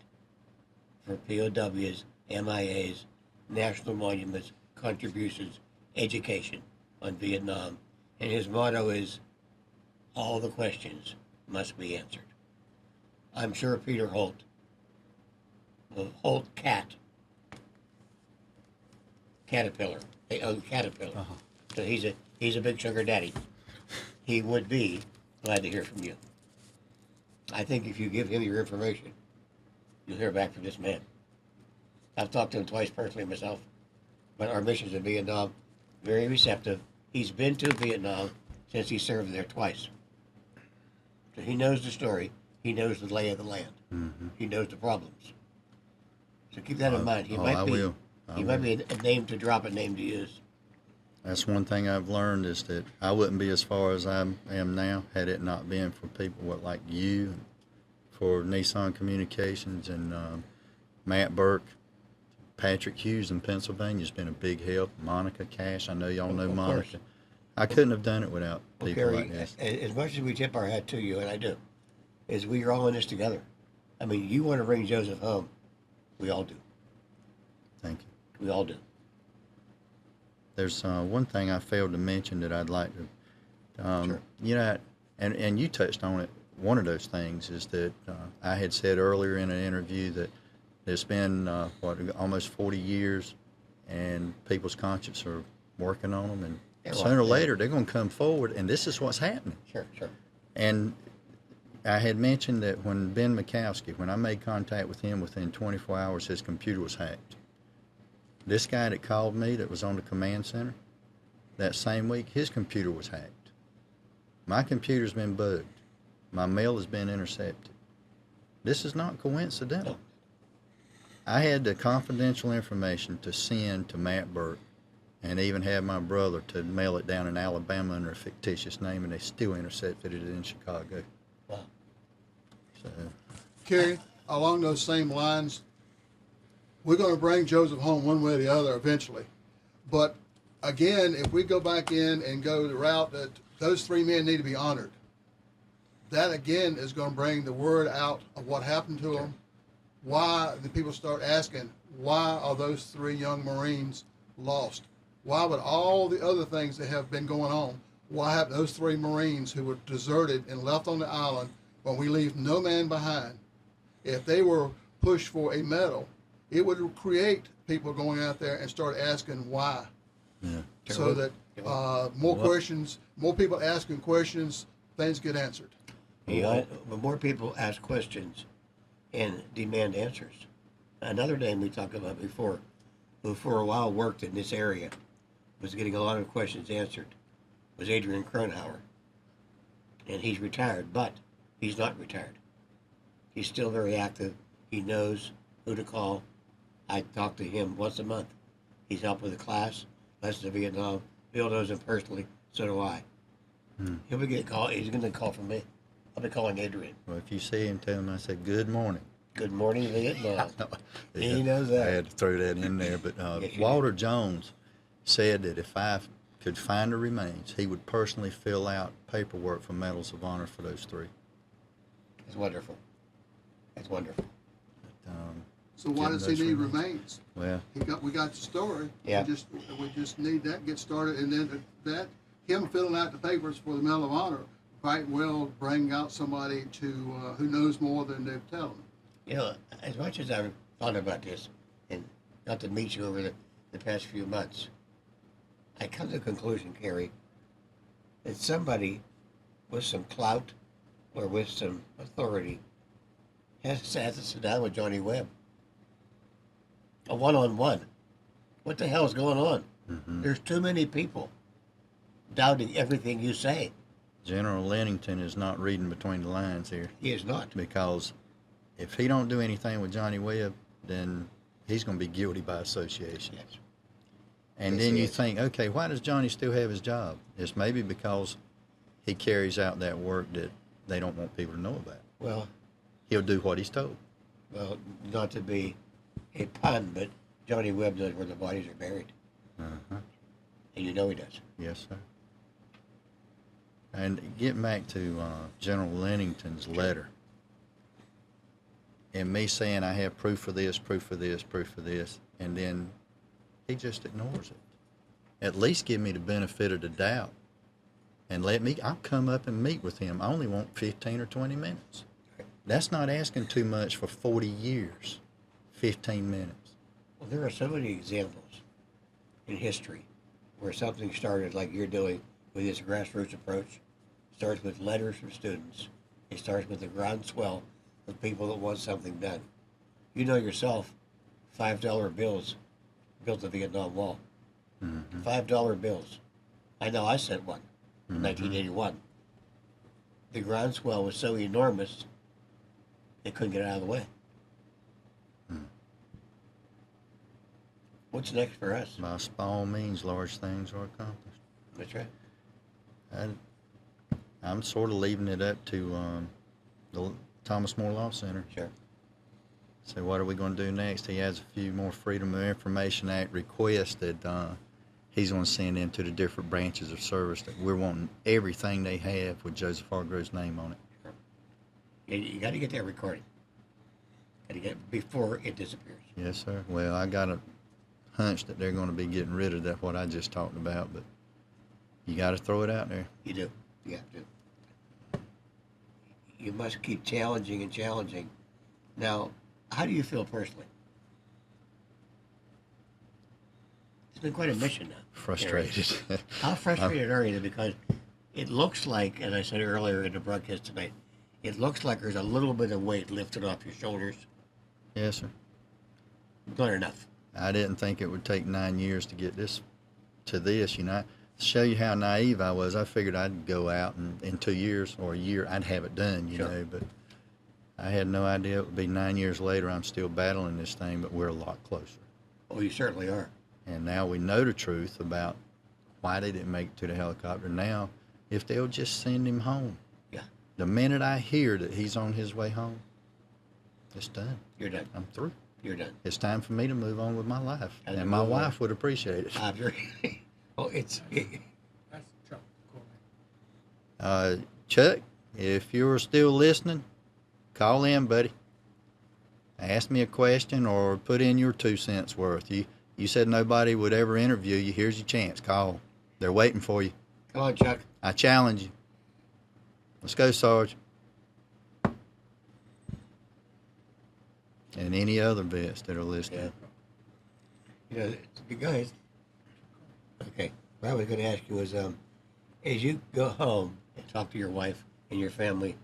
for POWs, MIAs, national monuments, contributions, education on Vietnam. And his motto is, all the questions must be answered. I'm sure Peter Holt, the Holt Caterpillar, they own Caterpillar. Uh-huh. So he's a big sugar daddy. He would be glad to hear from you. I think if you give him your information, you'll hear back from this man. I've talked to him twice personally myself, but our missions in Vietnam, very receptive. He's been to Vietnam since he served there twice. So he knows the story. He knows the lay of the land. Mm-hmm. He knows the problems. So keep that in mind. He I might will. be a name to drop, a name to use. That's one thing I've learned is that I wouldn't be as far as I am now had it not been for people like you, for Nissan Communications, and Matt Burke. Patrick Hughes in Pennsylvania has been a big help. Monica Cash, I know y'all know Of Monica. course. I couldn't have done it without Well, people Cary, like this. as much as we tip our hat to you, and I do, is we are all in this together. I mean, you want to bring Joseph home. We all do. Thank you. We all do. There's one thing I failed to mention that I'd like to, Sure. you know, and you touched on it. One of those things is that I had said earlier in an interview that it's been, almost 40 years, and people's conscience are working on them, and Yeah, sooner or well, later they're going to come forward, and this is what's happening. Sure. And I had mentioned that when Ben Mikowski, when I made contact with him within 24 hours, his computer was hacked. This guy that called me that was on the command center, that same week, his computer was hacked. My computer's been bugged. My mail has been intercepted. This is not coincidental. No. I had the confidential information to send to Matt Burke and even have my brother to mail it down in Alabama under a fictitious name, and they still intercepted it in Chicago. Wow. So, Cary, along those same lines, we're going to bring Joseph home one way or the other eventually. But again, if we go back in and go the route that those three men need to be honored, that again is going to bring the word out of what happened to them. Why the people start asking, why are those three young Marines lost? Why would all the other things that have been going on, why have those three Marines who were deserted and left on the island when we leave no man behind? If they were pushed for a medal, it would create people going out there and start asking why. yeah. So that more questions, more people asking questions, things get answered. When more people ask questions and demand answers. Another name we talked about before, who for a while worked in this area, was getting a lot of questions answered was Adrian Cronhauer. And he's retired, but he's not retired. He's still very active. He knows who to call. I talk to him once a month. He's helped with a class, Lessons of Vietnam. Bill knows him personally, so do I. He'll be getting call. He's going to call from me. I'll be calling Adrian. Well, if you see him, tell him I said good morning. Good morning, Vietnam. Yeah, He knows that. I had to throw that in there. But Yes, you Walter Jones said that if I could find the remains, he would personally fill out paperwork for Medals of Honor for those three. It's wonderful. It's wonderful. So why Getting does he those need remains. remains? Well, We got the story. Yeah. We just need that get started, and then him filling out the papers for the Medal of Honor might well bring out somebody to who knows more than they've told him. You know, as much as I've thought about this, and got to meet you over the past few months, I come to the conclusion, Cary, that somebody with some clout or with some authority has to sit down with Johnny Webb. A one-on-one. What the hell's going on? Mm-hmm. There's too many people doubting everything you say. General Lennington is not reading between the lines here, He is not. because if he don't do anything with Johnny Webb, then he's going to be guilty by association. Yes. And Yes, then he you is. think, okay, why does Johnny still have his job? It's maybe because he carries out that work that they don't want people to know about. Well, He'll do what he's told. not to be a pun, but Johnny Webb knows where the bodies are buried. Uh-huh. And you know he does. Yes, sir. And getting back to General Lennington's letter, and me saying I have proof of this, proof of this, proof of this, and then he just ignores it. At least give me the benefit of the doubt, and I'll come up and meet with him. I only want 15 or 20 minutes. That's not asking too much for 40 years, 15 minutes. Well, there are so many examples in history where something started like you're doing with this grassroots approach. It starts with letters from students. It starts with the groundswell of people that want something done. You know yourself, $5 bills built the Vietnam Wall. Mm-hmm. $5 bills. I know I sent one in Mhm. 1981. The groundswell was so enormous, they couldn't get it out of the way. Hmm. What's next for us? By small means, large things are accomplished. That's right. I'm sort of leaving it up to the Thomas More Law Center. Sure. So what are we going to do next? He has a few more Freedom of Information Act requests that he's going to send into the different branches of service that we're wanting everything they have with Joseph Hargrove's name on it. Yeah, you got to get that recorded. Got to get it before it disappears. Yes, sir. Well, I got a hunch that they're going to be getting rid of that, what I just talked about, but you got to throw it out there. You do. You have to. You must keep challenging and challenging. Now, how do you feel personally? It's been quite a mission now. Frustrated. How frustrated are you? Because it looks like, as I said earlier in the broadcast tonight, it looks like there's a little bit of weight lifted off your shoulders. Yes, sir. Not enough. I didn't think it would take 9 years to get this to this, you know. To show you how naive I was, I figured I'd go out and in 2 years or a year, I'd have it done, you Sure. know, but I had no idea it would be 9 years later. I'm still battling this thing, but we're a lot closer. Oh, you certainly are. And now we know the truth about why they didn't make it to the helicopter. Now, if they'll just send him home. Yeah. The minute I hear that he's on his way home, it's done. You're done. I'm through. You're done. It's time for me to move on with my life. And And my move on. wife would appreciate it. I'm very. Oh, it's. That's Chuck. Cool. Chuck, if you're still listening, call in, buddy. Ask me a question or put in your 2 cents worth. You said nobody would ever interview you. Here's your chance. Call. They're waiting for you. Come on, Chuck. I challenge you. Let's go, Sarge. And any other vets that are listening. You know, the guys. Okay, what I was going to ask you was, as you go home and talk to your wife and your family,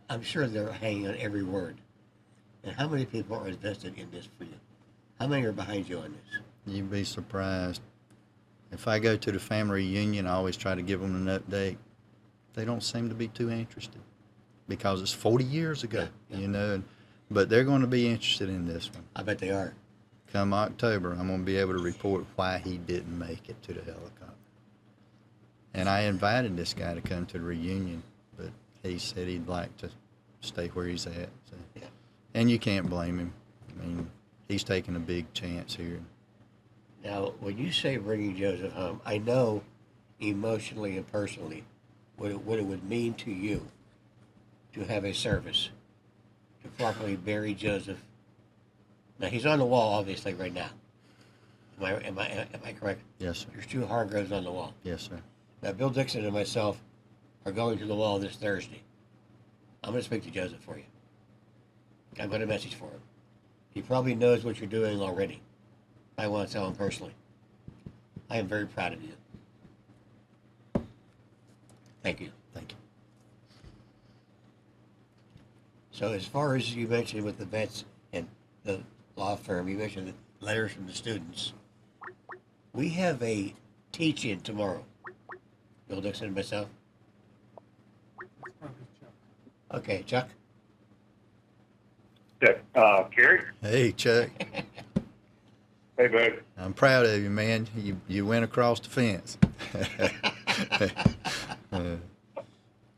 I'm sure they're hanging on every word. And how many people are invested in this for you? How many are behind you on this? You'd be surprised. if I go to the family reunion, I always try to give them an update. They don't seem to be too interested because it's 40 years ago, you know. But they're going to be interested in this one. I bet they are. Come October, I'm going to be able to report why he didn't make it to the helicopter. And I invited this guy to come to the reunion, but he said he'd like to stay where he's at. So. Yeah. And you can't blame him. I mean, he's taking a big chance here. Now, when you say bringing Joseph home, I know emotionally and personally what it would mean to you to have a service to properly bury Joseph. Now, he's on the wall, obviously, right now. Am I correct? Yes, sir. There's 2 Hargroves on the wall. Yes, sir. Now, Bill Dixon and myself are going to the wall this Thursday. I'm going to speak to Joseph for you. I've got a message for him. He probably knows what you're doing already. I want to tell him personally. I am very proud of you. Thank you. Thank you. So as far as you mentioned with the vets and the law firm, you mentioned the letters from the students. We have a teach-in tomorrow. Bill Dixon and myself. That's probably Chuck. Okay, Chuck. Cary? Hey, Chuck. Hey, bud. I'm proud of you, man. You went across the fence.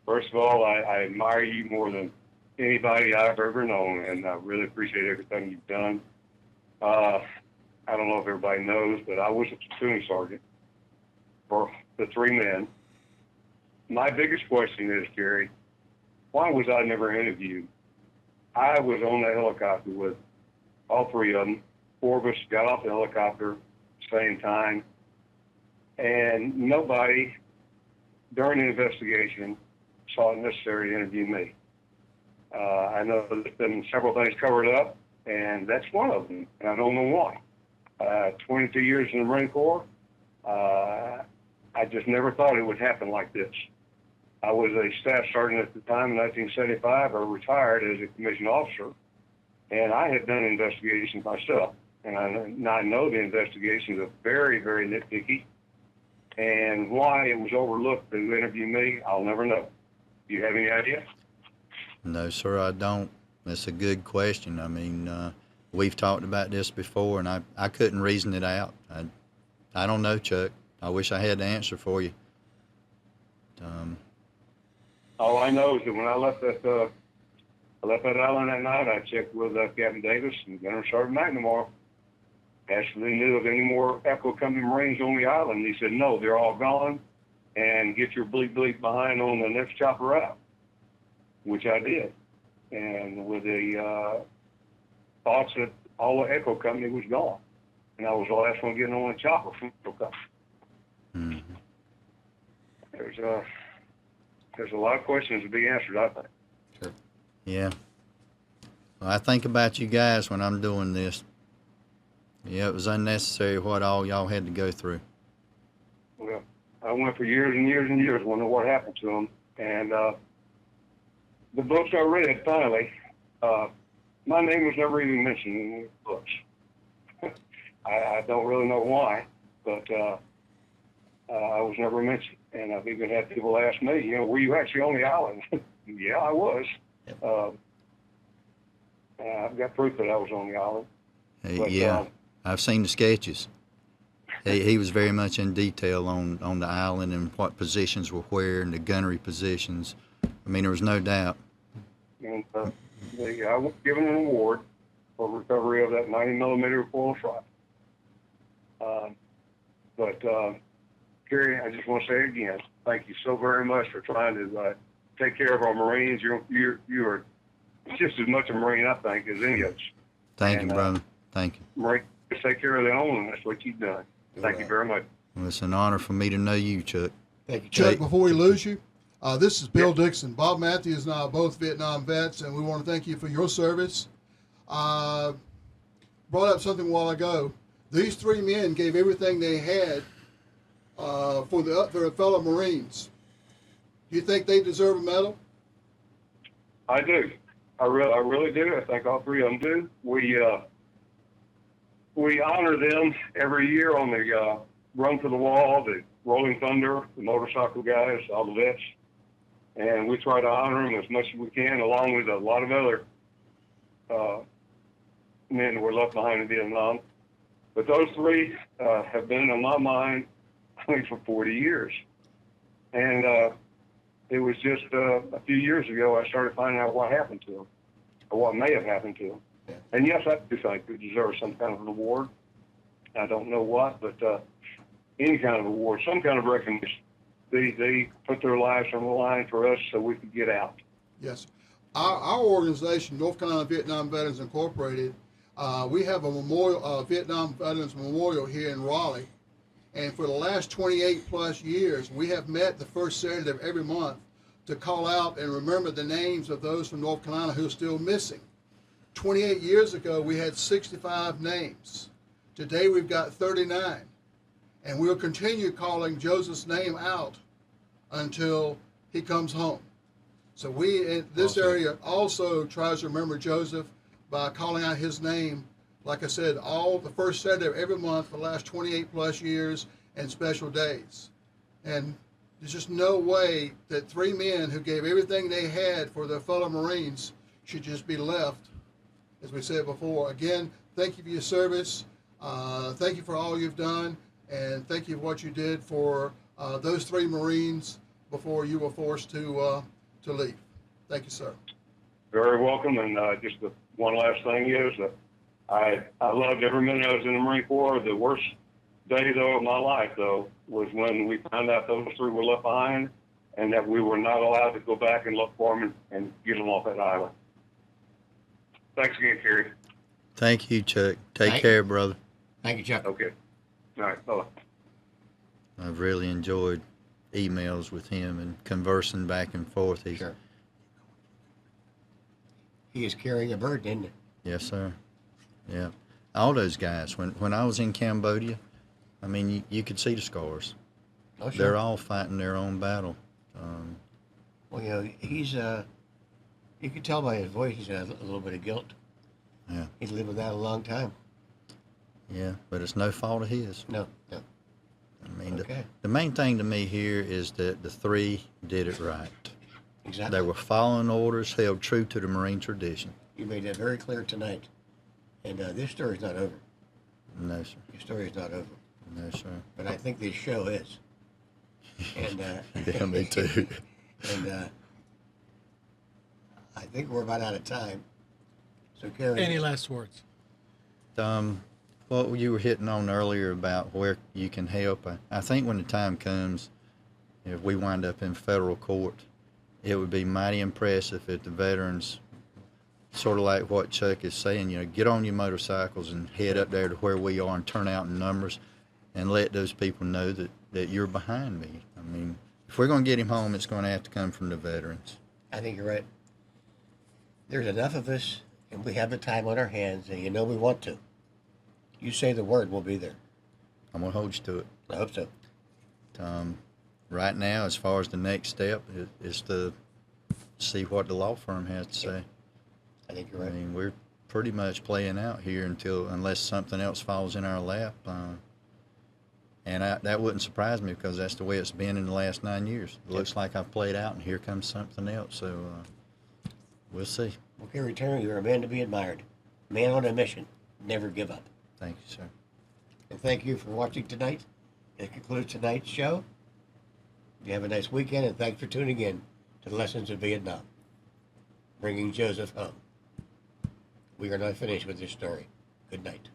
First of all, I admire you more than anybody I've ever known, and I really appreciate everything you've done. I don't know if everybody knows, but I was a platoon sergeant for the 3 men. My biggest question is, Cary, why was I never interviewed? I was on that helicopter with all 3 of them. 4 of us got off the helicopter same time, and nobody during the investigation saw it necessary to interview me. I know there's been several things covered up, and that's one of them, and I don't know why. 22 years in the Marine Corps, I just never thought it would happen like this. I was a staff sergeant at the time in 1975. I retired as a commissioned officer, and I had done investigations myself. And I know the investigations are very, very nitpicky. And why it was overlooked to interview me, I'll never know. Do you have any idea? No, sir, I don't. That's a good question. I mean, we've talked about this before, and I couldn't reason it out. I don't know, Chuck. I wish I had the answer for you. All I know is that when I left that island that night, I checked with Captain Davis and Gunner Sergeant McNamara. Asked if they knew of any more Echo Company Marines on the island. He said, no, they're all gone, and get your bleep behind on the next chopper out, which I did. And with the thoughts that all the Echo Company was gone. And I was the last one getting on the chopper from Echo Company. Mm-hmm. There's a lot of questions to be answered, I think. Sure. Yeah. Well, I think about you guys when I'm doing this. Yeah, it was unnecessary what all y'all had to go through. Well, I went for years and years and years wondering what happened to them. And the books I read, finally, my name was never even mentioned in the books. I don't really know why, but I was never mentioned. And I've even had people ask me, were you actually on the island? Yeah, I was. Yep. I've got proof that I was on the island. But, Yeah, I've seen the sketches. He was very much in detail on the island and what positions were where and the gunnery positions. I mean, there was no doubt. And I was given an award for recovery of that 90 millimeter recoil shot. But Cary, I just want to say again, thank you so very much for trying to take care of our Marines. You are just as much a Marine, I think, as any of us. Thank you, brother. Thank you. Marines take care of their own, and that's what you've done. Thank you very much. Well, it's an honor for me to know you, Chuck. Thank you, Chuck, Chuck. before we lose you, this is Bill Dixon. Bob Matthews and I are both Vietnam vets, and we want to thank you for your service. Brought up something a while ago. These 3 men gave everything they had for their fellow Marines. Do you think they deserve a medal? I do. I really do. I think all 3 of them do. We honor them every year on the Run for the Wall, the Rolling Thunder, the motorcycle guys, all the vets. And we try to honor them as much as we can, along with a lot of other men that were left behind in Vietnam. But those three have been on my mind, I think, for 40 years. And it was just a few years ago I started finding out what happened to them, or what may have happened to them. Yeah. And yes, I do think they deserve some kind of reward. I don't know what, but any kind of award, some kind of recognition. They put their lives on the line for us so we could get out. Yes. Our organization, North Carolina Vietnam Veterans Incorporated, we have a memorial, Vietnam Veterans Memorial here in Raleigh. And for the last 28 plus years, we have met the first Saturday of every month to call out and remember the names of those from North Carolina who are still missing. 28 years ago, we had 65 names. Today, we've got 39. And we'll continue calling Joseph's name out until he comes home. So we, in this area, also tries to remember Joseph by calling out his name, like I said, all the first Saturday of every month for the last 28 plus years and special days. And there's just no way that three men who gave everything they had for their fellow Marines should just be left, as we said before. Again, thank you for your service. Thank you for all you've done. And thank you for what you did for those three Marines before you were forced to leave. Thank you, sir. Very welcome. And just the one last thing is that I loved every minute I was in the Marine Corps. The worst day, though, of my life, though, was when we found out those three were left behind and that we were not allowed to go back and look for them and get them off that island. Thanks again, Cary. Thank you, Chuck. Take care, brother. Thank you, Chuck. Okay. All right. Bye. I've really enjoyed emails with him and conversing back and forth. Sure. He is carrying a burden, isn't he? Yes, sir. Yeah. All those guys, when I was in Cambodia, I mean, you could see the scars. Oh, sure. They're all fighting their own battle. Well, you know, he's, you can tell by his voice he's got a little bit of guilt. Yeah. He's lived with that a long time. Yeah, but it's no fault of his. No. I mean, Okay. the main thing to me here is that the three did it right. Exactly. They were following orders, held true to the Marine tradition. You made that very clear tonight. And this story's not over. No, sir. Your story's not over. No, sir. But I think this show is. And Yeah, me too. and I think we're about out of time. So, Cary. Any last words? What you were hitting on earlier about where you can help, I think when the time comes, if we wind up in federal court, it would be mighty impressive if the veterans, sort of like what Chuck is saying, you know, get on your motorcycles and head up there to where we are and turn out in numbers and let those people know that you're behind me. I mean, if we're going to get him home, it's going to have to come from the veterans. I think you're right. There's enough of us, and we have the time on our hands, and you know we want to. You say the word, we'll be there. I'm going to hold you to it. I hope so. Right now, as far as the next step, is to see what the law firm has to say. I think you're right. I mean, we're pretty much playing out here unless something else falls in our lap. And that wouldn't surprise me because that's the way it's been in the last 9 years. It looks like I've played out, and here comes something else. So we'll see. Well, Cary Turner, you're a man to be admired. Man on a mission. Never give up. Thank you, sir. And thank you for watching tonight. It concludes tonight's show. You have a nice weekend, and thanks for tuning in to Lessons of Vietnam, bringing Joseph home. We are not finished with this story. Good night.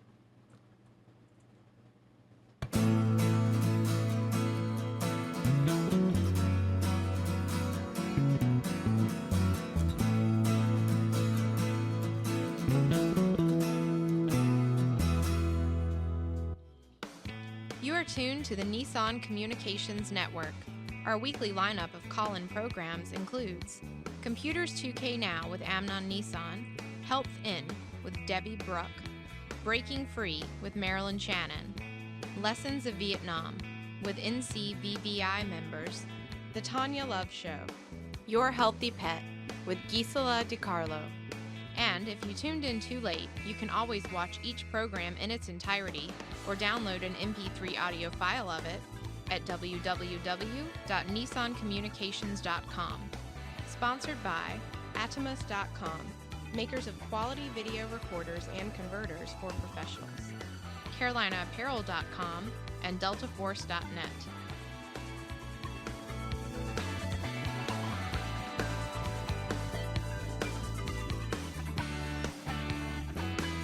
You are tuned to the Nissan Communications Network. Our weekly lineup of call-in programs includes Computers 2K Now with Amnon Nissan, Health In with Debbie Bruck, Breaking Free with Marilyn Shannon, Lessons of Vietnam with NCVVI members, The Tanya Love Show, Your Healthy Pet with Gisela DiCarlo, And if you tuned in too late, you can always watch each program in its entirety or download an MP3 audio file of it at www.nissancommunications.com. Sponsored by Atomus.com, makers of quality video recorders and converters for professionals, CarolinaApparel.com, and DeltaForce.net.